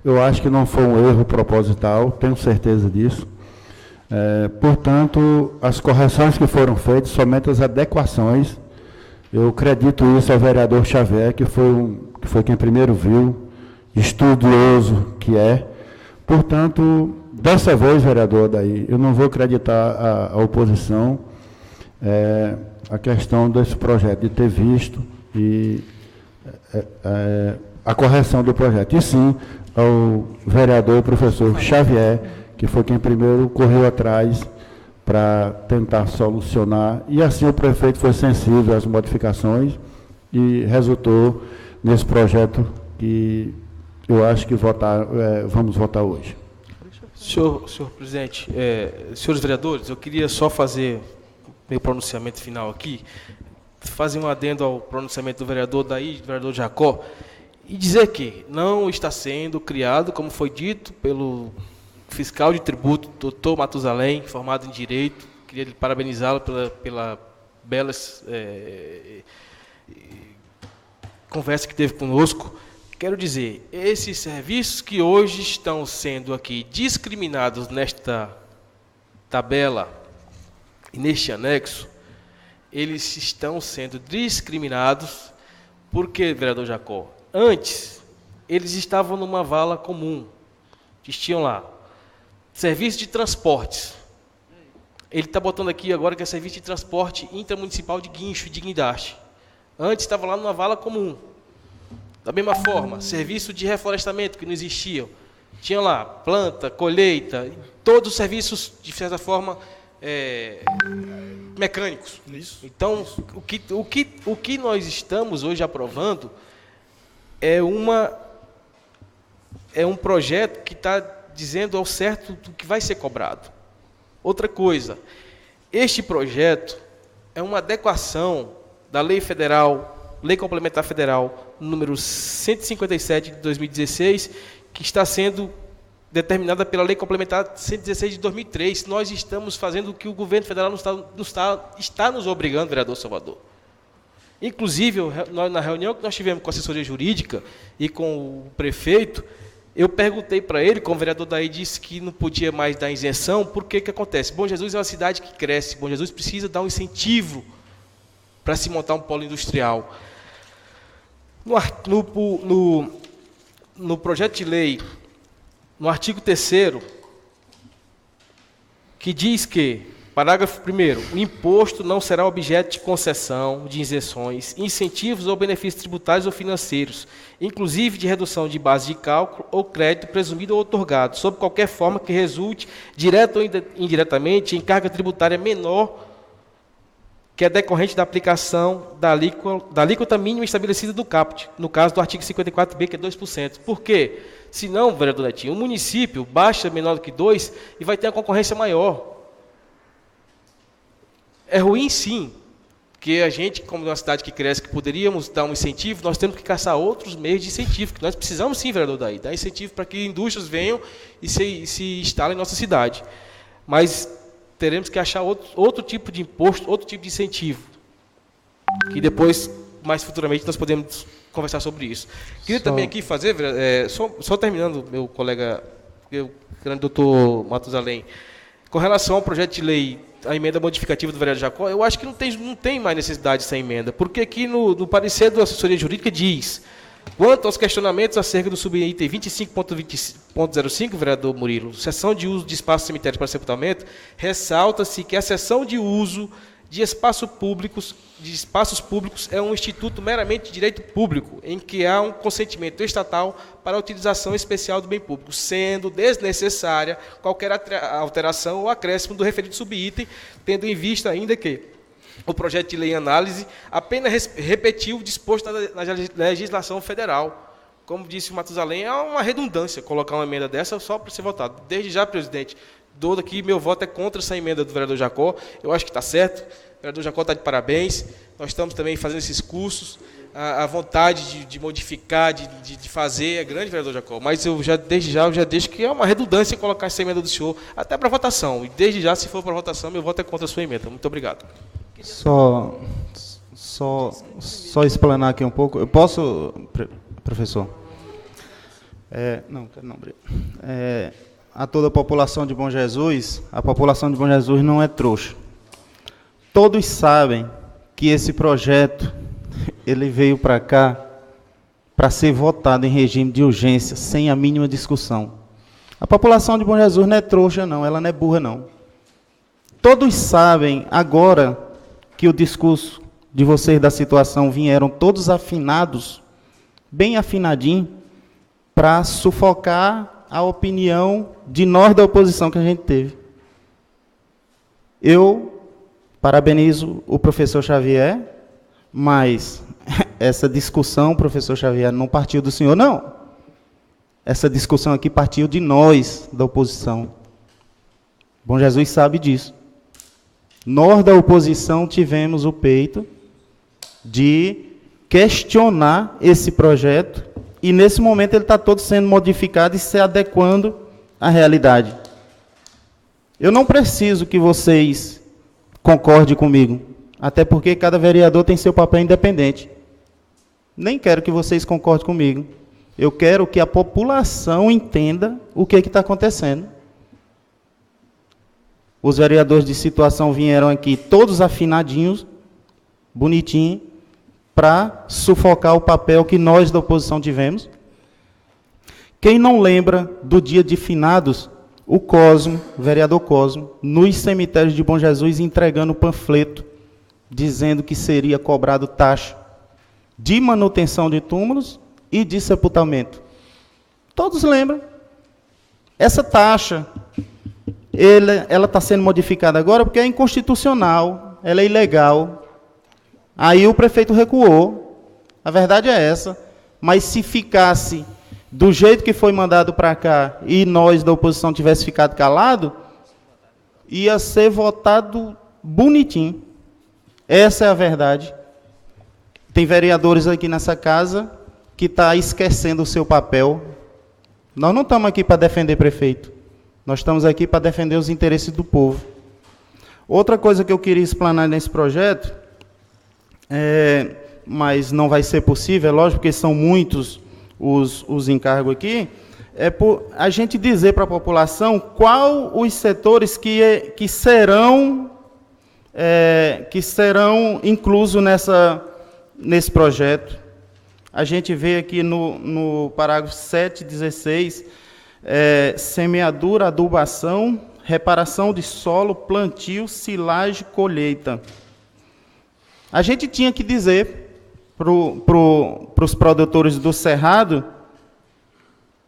Eu acho que não foi um erro proposital, tenho certeza disso. Portanto, as correções que foram feitas, somente as adequações, eu acredito isso ao vereador Xavier, que foi quem primeiro viu, estudioso que é. Portanto, dessa vez, vereador, daí, eu não vou acreditar a oposição, a questão desse projeto, de ter visto a correção do projeto. E sim, ao vereador e professor Xavier, que foi quem primeiro correu atrás para tentar solucionar, e assim o prefeito foi sensível às modificações e resultou nesse projeto que eu acho que vamos votar hoje. Senhor presidente, senhores vereadores, eu queria só fazer meu pronunciamento final aqui, fazer um adendo ao pronunciamento do vereador Jacó, e dizer que não está sendo criado, como foi dito pelo fiscal de tributo, doutor Matusalém, formado em Direito. Queria parabenizá-lo pela bela conversa que teve conosco. Quero dizer, esses serviços que hoje estão sendo aqui discriminados nesta tabela e neste anexo, eles estão sendo discriminados porque, vereador Jacó, antes eles estavam numa vala comum, existiam lá serviço de transportes. Ele está botando aqui agora que é serviço de transporte intramunicipal de guincho e de guindaste. Antes estava lá numa vala comum. Da mesma forma, serviço de reflorestamento que não existiam. Tinha lá planta, colheita, todos os serviços, de certa forma, mecânicos. Isso. Então, o que nós estamos hoje aprovando é um projeto que está dizendo ao certo do que vai ser cobrado. Outra coisa, este projeto é uma adequação da Lei Federal, Lei Complementar Federal, número 157 de 2016, que está sendo determinada pela Lei Complementar 116 de 2003. Nós estamos fazendo o que o governo federal está nos obrigando, vereador Salvador. Inclusive, na reunião que nós tivemos com a assessoria jurídica e com o prefeito, eu perguntei para ele, como o vereador daí disse que não podia mais dar isenção, por que acontece? Bom Jesus é uma cidade que cresce, Bom Jesus precisa dar um incentivo para se montar um polo industrial. No projeto de lei, no artigo 3º, que diz que, parágrafo 1º, o imposto não será objeto de concessão, de isenções, incentivos ou benefícios tributários ou financeiros, inclusive de redução de base de cálculo ou crédito presumido ou outorgado, sob qualquer forma que resulte, direto ou indiretamente, em carga tributária menor que é decorrente da aplicação da alíquota mínima estabelecida do CAPT, no caso do artigo 54b, que é 2%. Por quê? Senão, vereador Netinho, o município baixa menor do que 2% e vai ter uma concorrência maior. É ruim, sim, que a gente, como uma cidade que cresce, que poderíamos dar um incentivo, nós temos que caçar outros meios de incentivo, que nós precisamos, sim, vereador Daí, dar incentivo para que indústrias venham e se instalem em nossa cidade. Mas teremos que achar outro tipo de imposto, outro tipo de incentivo, que depois, mais futuramente, nós podemos conversar sobre isso. Queria também aqui fazer, só terminando, meu colega, o grande doutor Matusalém, com relação ao projeto de lei, a emenda modificativa do vereador Jacó, eu acho que não tem mais necessidade dessa emenda, porque aqui no parecer da assessoria jurídica diz, quanto aos questionamentos acerca do subitem 25.05, vereador Murilo, cessão de uso de espaços cemitérios para sepultamento, ressalta-se que a cessão de uso de espaços públicos é um instituto meramente de direito público, em que há um consentimento estatal para a utilização especial do bem público, sendo desnecessária qualquer alteração ou acréscimo do referido subitem, tendo em vista ainda que o projeto de lei em análise apenas repetiu o disposto na legislação federal. Como disse o Matusalém, é uma redundância colocar uma emenda dessa só para ser votado. Desde já, presidente, dou daqui, meu voto é contra essa emenda do vereador Jacó. Eu acho que está certo. O vereador Jacó está de parabéns. Nós estamos também fazendo esses cursos. A vontade de modificar, de fazer é grande, vereador Jacó. Mas eu já deixo que é uma redundância colocar essa emenda do senhor até para votação. E desde já, se for para votação, meu voto é contra a sua emenda. Muito obrigado. Só explanar aqui um pouco. Eu posso, professor? Não, obrigado. A toda a população de Bom Jesus, a população de Bom Jesus não é trouxa. Todos sabem que esse projeto ele veio para cá para ser votado em regime de urgência, sem a mínima discussão. A população de Bom Jesus não é trouxa, não, ela não é burra, não. Todos sabem agora que o discurso de vocês da situação vieram todos afinados, bem afinadinho, para sufocar a opinião de nós da oposição que a gente teve. Eu parabenizo o professor Xavier, mas essa discussão, professor Xavier, não partiu do senhor, não. Essa discussão aqui partiu de nós, da oposição. Bom Jesus sabe disso. Nós, da oposição, tivemos o peito de questionar esse projeto e, nesse momento, ele está todo sendo modificado e se adequando à realidade. Eu não preciso que vocês concordem comigo, até porque cada vereador tem seu papel independente. Nem quero que vocês concordem comigo. Eu quero que a população entenda o que está acontecendo. Os vereadores de situação vieram aqui todos afinadinhos, bonitinho, para sufocar o papel que nós da oposição tivemos. Quem não lembra do dia de finados, o Cosmo, o vereador Cosmo, nos cemitérios de Bom Jesus, entregando panfleto, dizendo que seria cobrado taxa de manutenção de túmulos e de sepultamento. Todos lembram. Essa taxa, ela está sendo modificada agora porque é inconstitucional, ela é ilegal. Aí o prefeito recuou, a verdade é essa, mas se ficasse do jeito que foi mandado para cá e nós da oposição tivesse ficado calado, ia ser votado bonitinho. Essa é a verdade. Tem vereadores aqui nessa casa que está esquecendo o seu papel. Nós não estamos aqui para defender prefeito. Nós estamos aqui para defender os interesses do povo. Outra coisa que eu queria explanar nesse projeto, mas não vai ser possível, é lógico, porque são muitos os encargos aqui, por a gente dizer para a população qual os setores que serão inclusos nesse projeto. A gente vê aqui no parágrafo 7:16, semeadura, adubação, reparação de solo, plantio, silagem, colheita. A gente tinha que dizer para os produtores do Cerrado,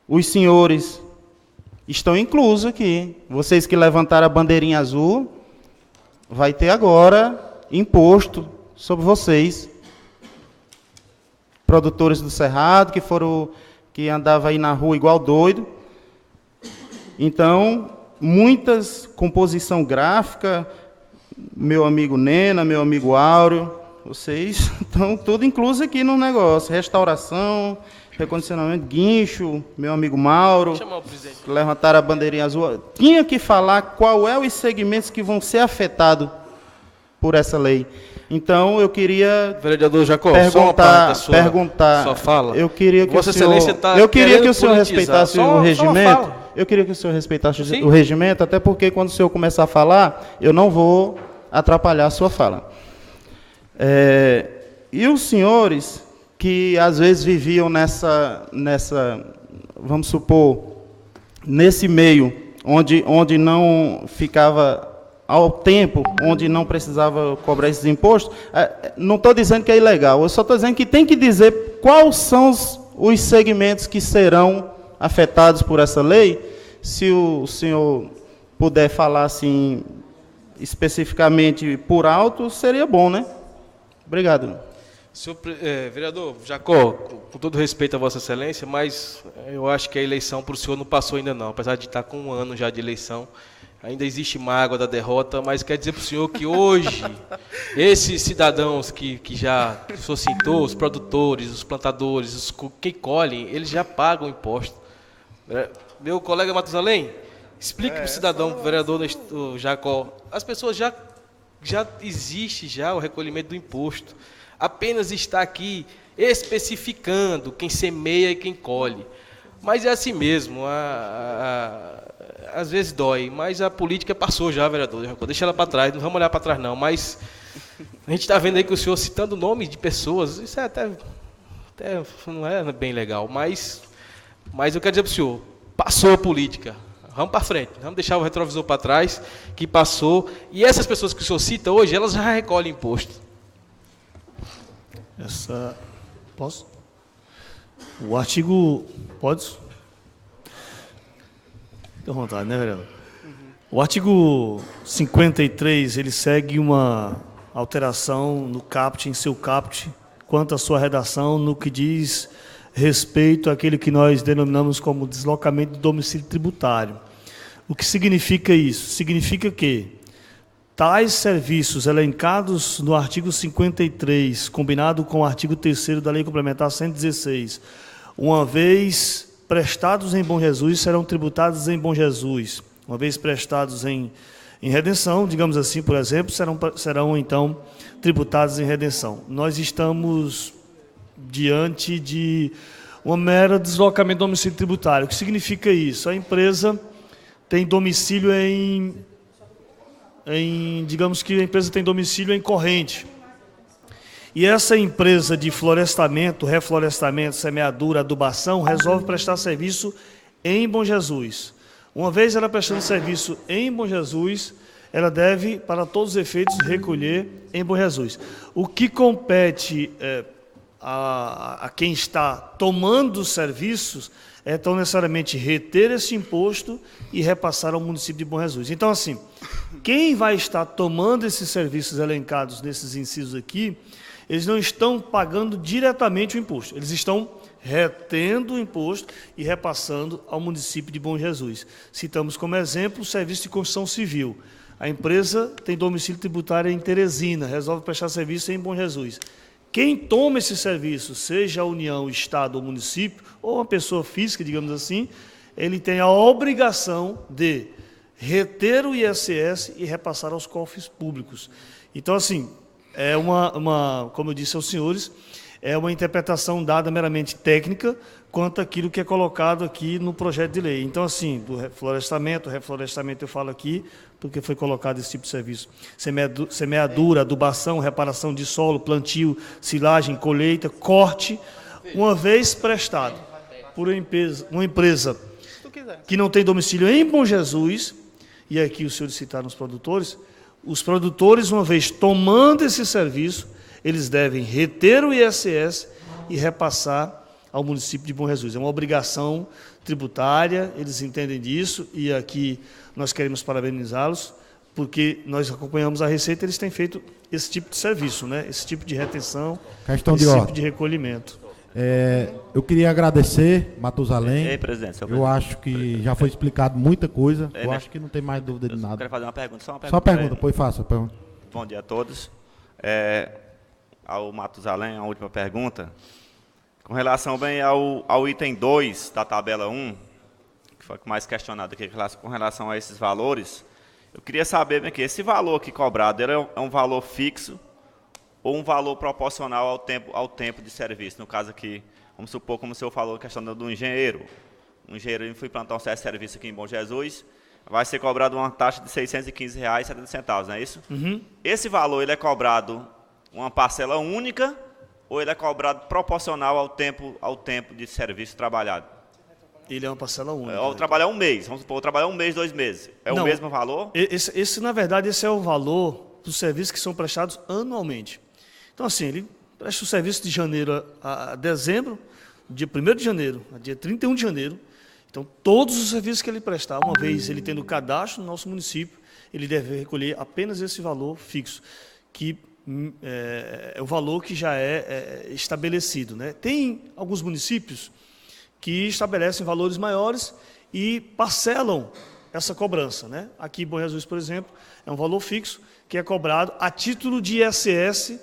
os senhores estão inclusos aqui. Vocês que levantaram a bandeirinha azul, vai ter agora imposto sobre vocês. Produtores do Cerrado, que andavam aí na rua igual doido. Então, muitas composição gráfica, meu amigo Nena, meu amigo Áureo, vocês estão tudo incluso aqui no negócio. Restauração, recondicionamento, guincho, meu amigo Mauro, que levantaram a bandeirinha azul. Tinha que falar qual é os segmentos que vão ser afetados por essa lei. Então, eu queria vereador Jacó, perguntar. Só fala. Eu queria que Vossa Excelência está eu queria que o senhor respeitasse o regimento. Eu queria que o senhor respeitasse o regimento, até porque quando o senhor começar a falar, eu não vou atrapalhar a sua fala. E os senhores que às vezes viviam nessa, vamos supor, nesse meio onde não ficava ao tempo, onde não precisava cobrar esses impostos, não estou dizendo que é ilegal, eu só estou dizendo que tem que dizer quais são os segmentos que serão afetados por essa lei. Se o senhor puder falar assim, especificamente por alto, seria bom, né? Obrigado. Senhor vereador Jacó, com todo respeito a Vossa Excelência, mas eu acho que a eleição para o senhor não passou ainda não, apesar de estar com um ano já de eleição. Ainda existe mágoa da derrota, mas quer dizer para o senhor que hoje, esses cidadãos que já o senhor citou, os produtores, os plantadores, quem colhem, eles já pagam imposto. Meu colega Matusalém, explique para o cidadão, vereador Jacó, as pessoas já já existe já o recolhimento do imposto. Apenas está aqui especificando quem semeia e quem colhe. Mas é assim mesmo, às vezes dói, mas a política passou já, vereador. Deixa ela para trás, não vamos olhar para trás não, mas a gente está vendo aí que o senhor citando nomes de pessoas, isso é até não é bem legal, mas eu quero dizer para o senhor, passou a política, vamos para frente, vamos deixar o retrovisor para trás, que passou, e essas pessoas que o senhor cita hoje, elas já recolhem imposto. Posso? O artigo... Pode? Fique à vontade, né, vereador? O artigo 53, ele segue uma alteração no caput, em seu caput, quanto à sua redação, no que diz respeito àquele que nós denominamos como deslocamento de domicílio tributário. O que significa isso? Significa que tais serviços elencados no artigo 53, combinado com o artigo 3º da Lei Complementar 116, uma vez prestados em Bom Jesus, serão tributados em Bom Jesus. Uma vez prestados em redenção, digamos assim, por exemplo, serão então tributados em redenção. Nós estamos diante de uma mera deslocamento do domicílio tributário. O que significa isso? A empresa tem domicílio digamos que a empresa tem domicílio em corrente. E essa empresa de florestamento, reflorestamento, semeadura, adubação, resolve prestar serviço em Bom Jesus. Uma vez ela prestando serviço em Bom Jesus, ela deve, para todos os efeitos, recolher em Bom Jesus. O que compete a quem está tomando os serviços é tão necessariamente reter esse imposto e repassar ao município de Bom Jesus. Então, assim, quem vai estar tomando esses serviços elencados nesses incisos aqui, eles não estão pagando diretamente o imposto, eles estão retendo o imposto e repassando ao município de Bom Jesus. Citamos como exemplo o serviço de construção civil. A empresa tem domicílio tributário em Teresina, resolve prestar serviço em Bom Jesus. Quem toma esse serviço, seja a União, Estado ou município, ou uma pessoa física, digamos assim, ele tem a obrigação de reter o ISS e repassar aos cofres públicos. Então, assim, é como eu disse aos senhores, é uma interpretação dada meramente técnica quanto àquilo que é colocado aqui no projeto de lei. Então, assim, do reflorestamento eu falo aqui, porque foi colocado esse tipo de serviço. Semeadura, adubação, reparação de solo, plantio, silagem, colheita, corte, uma vez prestado por uma empresa que não tem domicílio em Bom Jesus, e aqui os senhores citaram os produtores, uma vez tomando esse serviço, eles devem reter o ISS e repassar ao município de Bom Jesus. É uma obrigação tributária, eles entendem disso, e aqui nós queremos parabenizá-los, porque nós acompanhamos a Receita, eles têm feito esse tipo de serviço, né? Esse tipo de retenção, esse tipo de recolhimento. Eu queria agradecer, Matusalém. Ei, presidente, eu acho que já foi explicado muita coisa. Eu acho que não tem mais dúvida de nada. Eu quero fazer uma pergunta, só uma pergunta. Só pergunta, pois faça a pergunta. Bom dia a todos. Ao Matusalém, a última pergunta. Com relação bem ao item 2 da tabela 1, que foi mais questionado aqui com relação a esses valores, eu queria saber bem que esse valor aqui cobrado é um valor fixo ou um valor proporcional ao tempo de serviço. No caso aqui, vamos supor, como o senhor falou, a questão do engenheiro. O engenheiro foi plantar um certo serviço aqui em Bom Jesus, vai ser cobrado uma taxa de R$ 615,70, não é isso? Uhum. Esse valor ele é cobrado uma parcela única ou ele é cobrado proporcional ao tempo de serviço trabalhado? Ele é uma parcela única. Ou trabalhar um mês, vamos supor, trabalhar um mês, 2 meses. O mesmo valor? Na verdade, esse é o valor dos serviços que são prestados anualmente. Então, assim, ele presta o serviço de janeiro a dezembro, dia 1º de janeiro a dia 31 de janeiro. Então, todos os serviços que ele prestar, uma vez ele tendo cadastro no nosso município, ele deve recolher apenas esse valor fixo, que é o valor que já é estabelecido, né? Tem alguns municípios que estabelecem valores maiores e parcelam essa cobrança, né? Aqui em Bom Jesus, por exemplo, é um valor fixo que é cobrado a título de ISS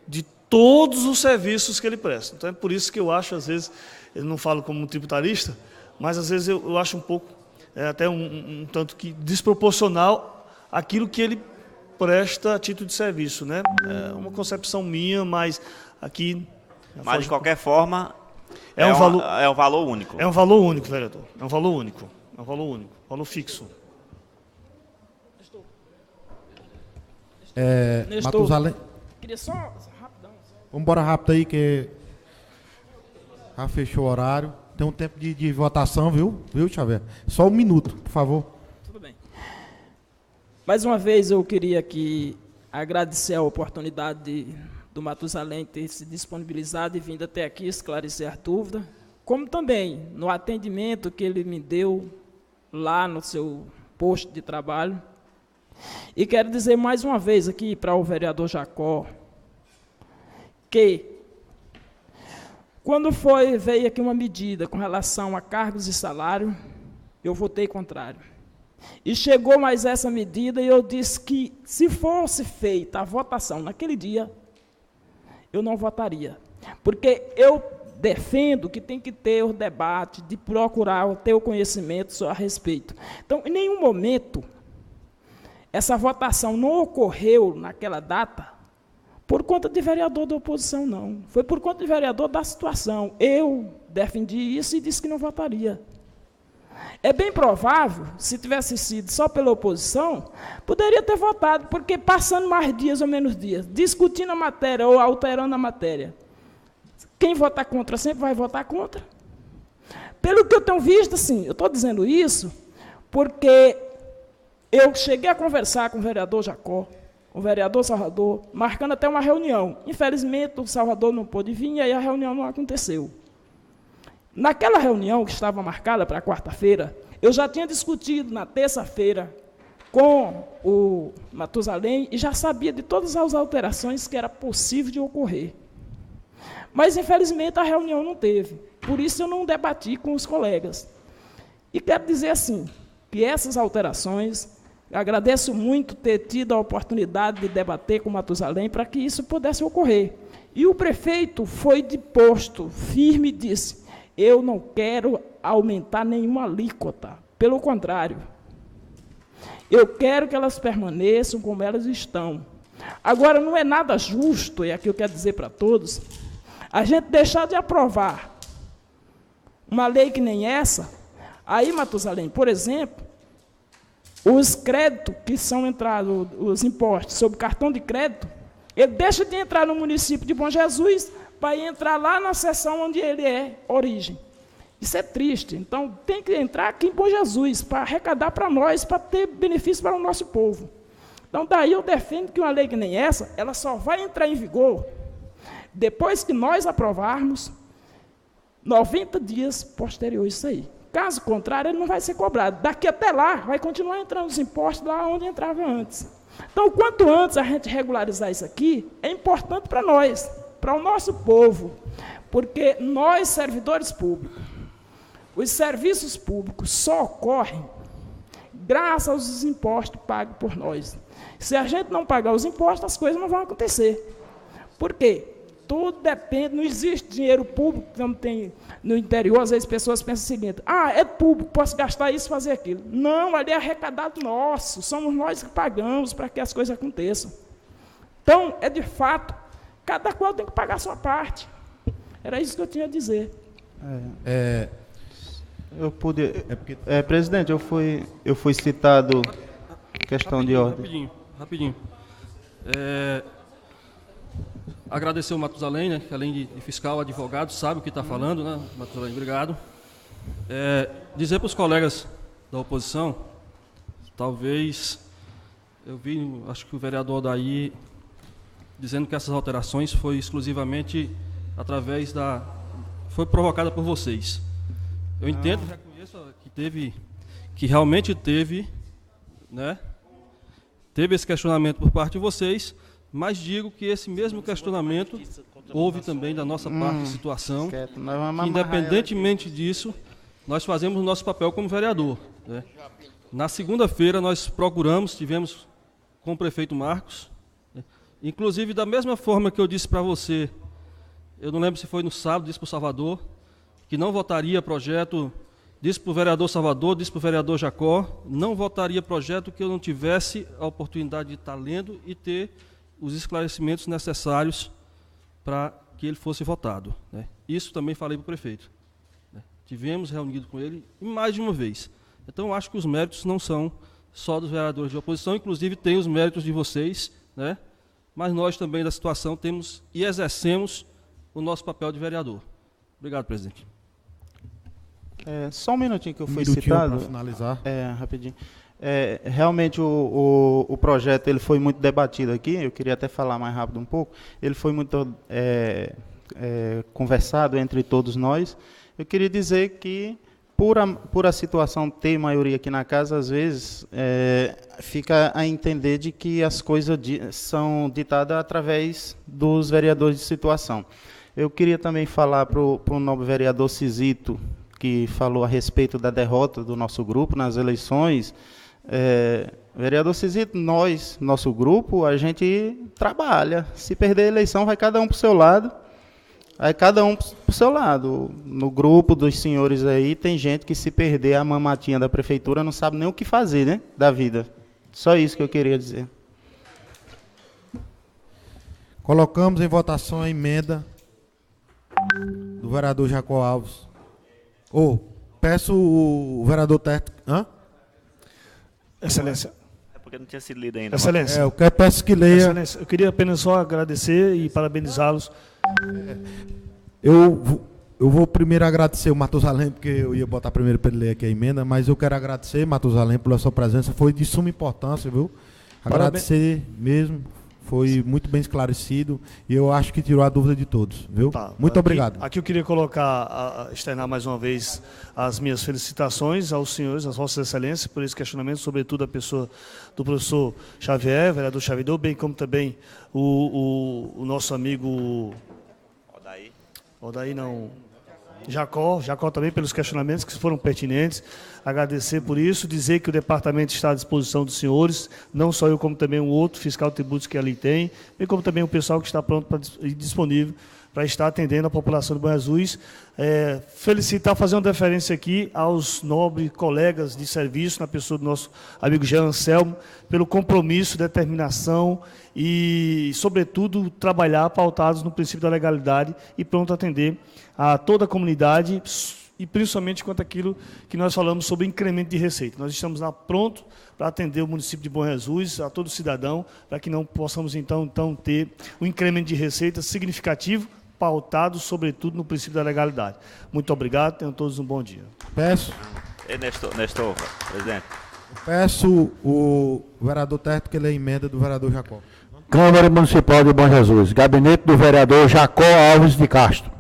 de todos os serviços que ele presta. Então, é por isso que eu acho, às vezes, eu não falo como um tributarista, mas, às vezes, eu acho um pouco, até um tanto que desproporcional aquilo que ele presta a título de serviço, né? É uma concepção minha, mas aqui... Mas, de qualquer forma, é um valor único. É um valor único, vereador. É um valor único. É um valor único. Valor fixo. Matusalém. Queria só rapidão. Vamos embora rápido aí, que já fechou o horário. Tem um tempo de votação, viu, Xavier? Só um minuto, por favor. Tudo bem. Mais uma vez eu queria aqui agradecer a oportunidade do Matusalém ter se disponibilizado e vindo até aqui esclarecer a dúvida, como também no atendimento que ele me deu lá no seu posto de trabalho. E quero dizer mais uma vez aqui para o vereador Jacó, que quando veio aqui uma medida com relação a cargos e salário, eu votei contrário. E chegou mais essa medida e eu disse que, se fosse feita a votação naquele dia, eu não votaria. Porque eu defendo que tem que ter o debate, de procurar ter o conhecimento a respeito. Então, em nenhum momento, essa votação não ocorreu naquela data por conta de vereador da oposição, não. Foi por conta de vereador da situação. Eu defendi isso e disse que não votaria. É bem provável, se tivesse sido só pela oposição, poderia ter votado, porque passando mais dias ou menos dias, discutindo a matéria ou alterando a matéria, quem votar contra sempre vai votar contra. Pelo que eu tenho visto, sim, eu estou dizendo isso porque eu cheguei a conversar com o vereador Jacó, o vereador Salvador, marcando até uma reunião. Infelizmente, o Salvador não pôde vir e aí a reunião não aconteceu. Naquela reunião que estava marcada para quarta-feira, eu já tinha discutido na terça-feira com o Matusalém e já sabia de todas as alterações que era possível de ocorrer. Mas, infelizmente, a reunião não teve. Por isso, eu não debati com os colegas. E quero dizer assim, que essas alterações, agradeço muito ter tido a oportunidade de debater com o Matusalém para que isso pudesse ocorrer. E o prefeito foi de posto firme e disse: eu não quero aumentar nenhuma alíquota, pelo contrário. Eu quero que elas permaneçam como elas estão. Agora, não é nada justo, é aqui eu quero dizer para todos, a gente deixar de aprovar uma lei que nem essa. Aí, Matusalém, por exemplo, os créditos que são entrados, os impostos sobre cartão de crédito, ele deixa de entrar no município de Bom Jesus para entrar lá na seção onde ele é origem. Isso é triste. Então, tem que entrar aqui em Bom Jesus para arrecadar para nós, para ter benefício para o nosso povo. Então, daí eu defendo que uma lei que nem essa, ela só vai entrar em vigor depois que nós aprovarmos 90 dias posterior a isso aí. Caso contrário, ele não vai ser cobrado. Daqui até lá, vai continuar entrando os impostos lá onde entrava antes. Então, quanto antes a gente regularizar isso aqui, é importante para nós, para o nosso povo, porque nós, servidores públicos, os serviços públicos só ocorrem graças aos impostos pagos por nós. Se a gente não pagar os impostos, as coisas não vão acontecer. Por quê? Tudo depende, não existe dinheiro público, como tem no interior, às vezes as pessoas pensam o seguinte: é público, posso gastar isso, fazer aquilo. Não, ali é arrecadado nosso, somos nós que pagamos para que as coisas aconteçam. Então, é de fato, cada qual tem que pagar a sua parte. Era isso que eu tinha a dizer. Presidente, eu fui citado, questão de ordem. Rapidinho. Agradecer o Matusalém, né, que além de fiscal, advogado, sabe o que está falando, né? Matusalém, obrigado. Dizer para os colegas da oposição, talvez, eu vi, acho que o vereador daí, dizendo que essas alterações foi exclusivamente através foi provocada por vocês. Eu entendo, reconheço que realmente teve, né? Teve esse questionamento por parte de vocês, mas digo que esse mesmo questionamento houve também da nossa parte de situação, que independentemente disso, nós fazemos o nosso papel como vereador, né? Na segunda-feira nós tivemos com o prefeito Marcos, né? Inclusive da mesma forma que eu disse para você, eu não lembro se foi no sábado, disse para o Salvador, que não votaria projeto Disse para o vereador Salvador, disse para o vereador Jacó, não votaria projeto que eu não tivesse a oportunidade de estar lendo e ter os esclarecimentos necessários para que ele fosse votado, né? Isso também falei para o prefeito, né? Tivemos reunido com ele mais de uma vez. Então, acho que os méritos não são só dos vereadores de oposição, inclusive tem os méritos de vocês, né? Mas nós também da situação temos e exercemos o nosso papel de vereador. Obrigado, presidente. Só um minutinho que eu fui citado. Para finalizar. Rapidinho. Realmente o projeto ele foi muito debatido aqui, eu queria até falar mais rápido um pouco. Ele foi muito conversado entre todos nós. Eu queria dizer que, por a situação ter maioria aqui na casa, às vezes fica a entender de que as coisas são ditadas através dos vereadores de situação. Eu queria também falar para o nobre vereador Cisito, que falou a respeito da derrota do nosso grupo nas eleições. Vereador Cisito, nosso grupo, a gente trabalha. Se perder a eleição, vai cada um para o seu lado. Aí cada um para o seu lado. No grupo dos senhores aí, tem gente que se perder a mamatinha da prefeitura, não sabe nem o que fazer, né, da vida. Só isso que eu queria dizer. Colocamos em votação a emenda do vereador Jacó Alves. Peço o vereador Terto. Excelência. É porque não tinha sido lido ainda. Excelência. Eu peço que leia. Excelência, eu queria apenas só agradecer e parabenizá-los. Eu vou primeiro agradecer o Matusalém, porque eu ia botar primeiro para ele ler aqui a emenda, mas eu quero agradecer, Matusalém, pela sua presença. Foi de suma importância, viu? Agradecer mesmo. Foi muito bem esclarecido e eu acho que tirou a dúvida de todos, viu? Muito obrigado. Aqui eu queria externar mais uma vez as minhas felicitações aos senhores, às vossas excelências, por esse questionamento, sobretudo a pessoa do professor Xavier, vereador Xavier, bem como também o nosso amigo Odaí não, Jacó também pelos questionamentos que foram pertinentes. Agradecer por isso, dizer que o departamento está à disposição dos senhores, não só eu, como também o outro fiscal de tributos que ali tem, bem como também o pessoal que está pronto e disponível para estar atendendo a população de Bom Jesus. Fazer uma deferência aqui aos nobres colegas de serviço, na pessoa do nosso amigo Jean Anselmo, pelo compromisso, determinação e, sobretudo, trabalhar pautados no princípio da legalidade e pronto a atender a toda a comunidade, e principalmente quanto àquilo que nós falamos sobre incremento de receita. Nós estamos lá prontos para atender o município de Bom Jesus, a todo cidadão, para que não possamos, então ter um incremento de receita significativo, pautado, sobretudo, no princípio da legalidade. Muito obrigado, tenham todos um bom dia. Peço. Nestor, presidente. Peço o vereador Terto que lê a emenda do vereador Jacó. Câmara Municipal de Bom Jesus, gabinete do vereador Jacó Alves de Castro.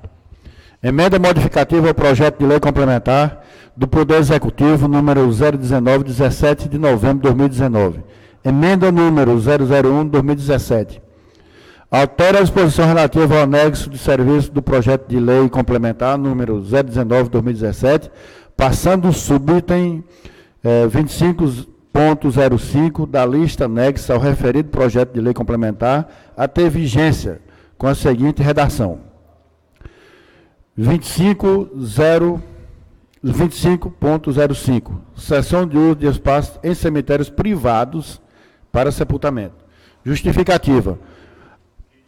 Emenda modificativa ao projeto de lei complementar do Poder Executivo número 019, 17 de novembro de 2019. Emenda número 001, 2017. Altera a disposição relativa ao anexo de serviço do projeto de lei complementar número 019, 2017, passando o subitem 25.05 da lista anexa ao referido projeto de lei complementar a ter vigência com a seguinte redação: 25.05, cessão de uso de espaços em cemitérios privados para sepultamento. Justificativa.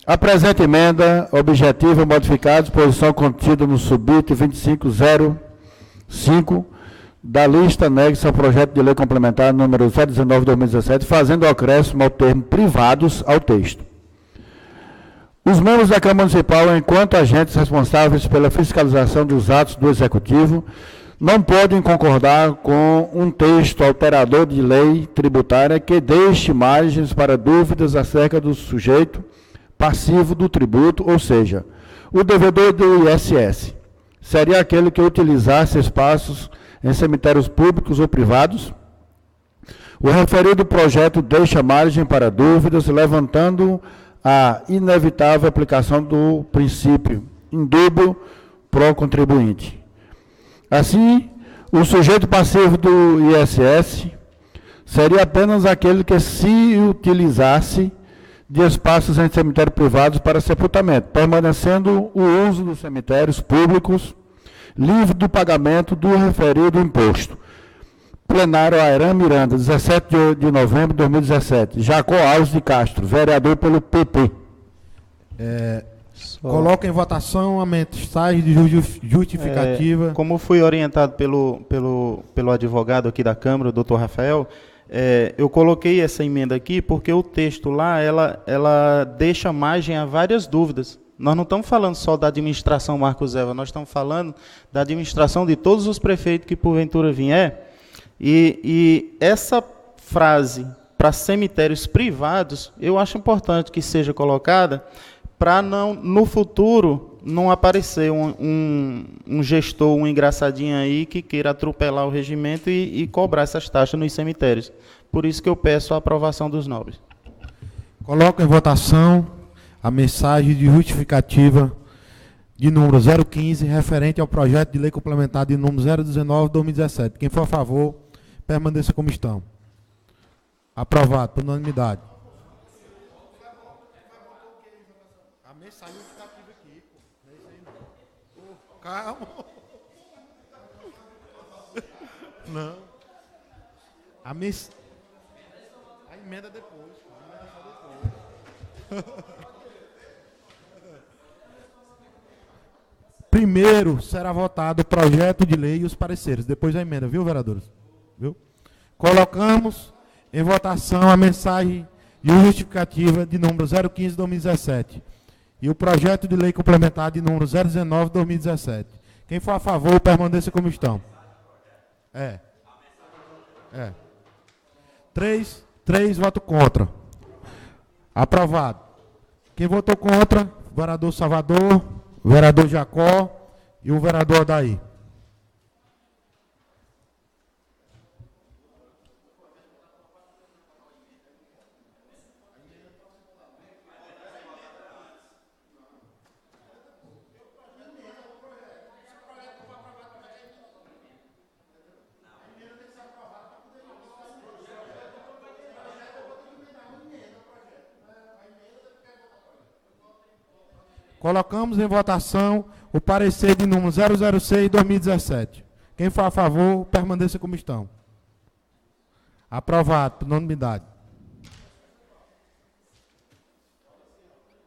A presente emenda objetiva modificar a disposição contida no subitem 25.05 da lista anexa ao projeto de lei complementar número 019/2017, fazendo o acréscimo ao termo privados ao texto. Os membros da Câmara Municipal, enquanto agentes responsáveis pela fiscalização dos atos do Executivo, não podem concordar com um texto alterador de lei tributária que deixe margens para dúvidas acerca do sujeito passivo do tributo, ou seja, o devedor do ISS seria aquele que utilizasse espaços em cemitérios públicos ou privados. O referido projeto deixa margem para dúvidas, levantando a inevitável aplicação do princípio indúbio pro contribuinte. Assim, o sujeito passivo do ISS seria apenas aquele que se utilizasse de espaços em cemitérios privados para sepultamento, permanecendo o uso dos cemitérios públicos livre do pagamento do referido imposto. Plenário Airan Miranda, 17 de novembro de 2017. Jacó Alves de Castro, vereador pelo PP. Coloca em votação a mensagem de justificativa. Como fui orientado pelo advogado aqui da Câmara, o doutor Rafael, eu coloquei essa emenda aqui porque o texto lá, ela deixa margem a várias dúvidas. Nós não estamos falando só da administração Marcos Eva, nós estamos falando da administração de todos os prefeitos que porventura vier. E essa frase para cemitérios privados, eu acho importante que seja colocada para não, no futuro, não aparecer um gestor, um engraçadinho aí que queira atropelar o regimento e cobrar essas taxas nos cemitérios. Por isso que eu peço a aprovação dos nobres. Coloco em votação a mensagem de justificativa de número 015, referente ao projeto de lei complementar de número 019/2017. Quem for a favor, permaneça como estão. Aprovado por unanimidade. A mensagem justificativa aqui, pô. Calma. Não. A emenda depois. Primeiro será votado o projeto de lei e os pareceres, depois a emenda, viu, vereadores? Viu? Colocamos em votação a mensagem de justificativa de número 015/2017 e o projeto de lei complementar de número 019/2017. Quem for a favor, permaneça como estão. Três votos contra. Aprovado. Quem votou contra? O vereador Salvador, o vereador Jacó e o vereador Odair. Colocamos em votação o parecer de número 006/2017. Quem for a favor, permaneça como estão. Aprovado, por unanimidade.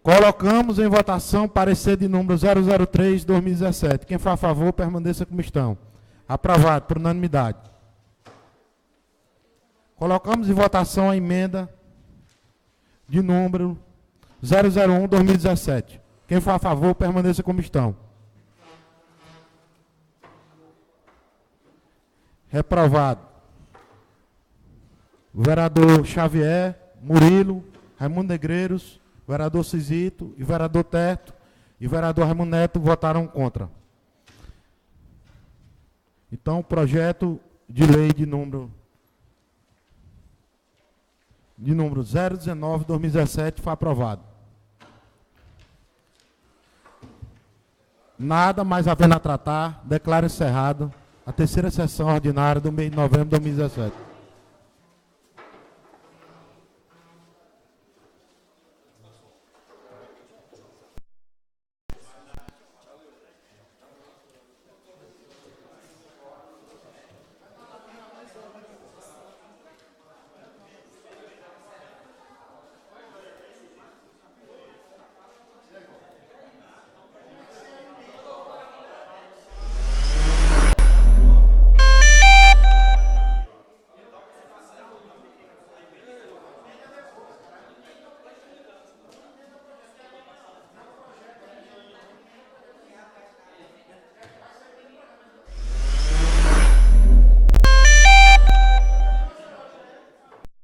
Colocamos em votação o parecer de número 003/2017. Quem for a favor, permaneça como estão. Aprovado, por unanimidade. Colocamos em votação a emenda de número 001/2017. Quem for a favor, permaneça como estão. Reprovado. O vereador Xavier, Murilo, Raimundo Negreiros, o vereador Cisito, e o vereador Terto e o vereador Raimundo Neto votaram contra. Então, o projeto de lei de número 019/2017 foi aprovado. Nada mais havendo a tratar, declaro encerrado a terceira sessão ordinária do mês de novembro de 2017.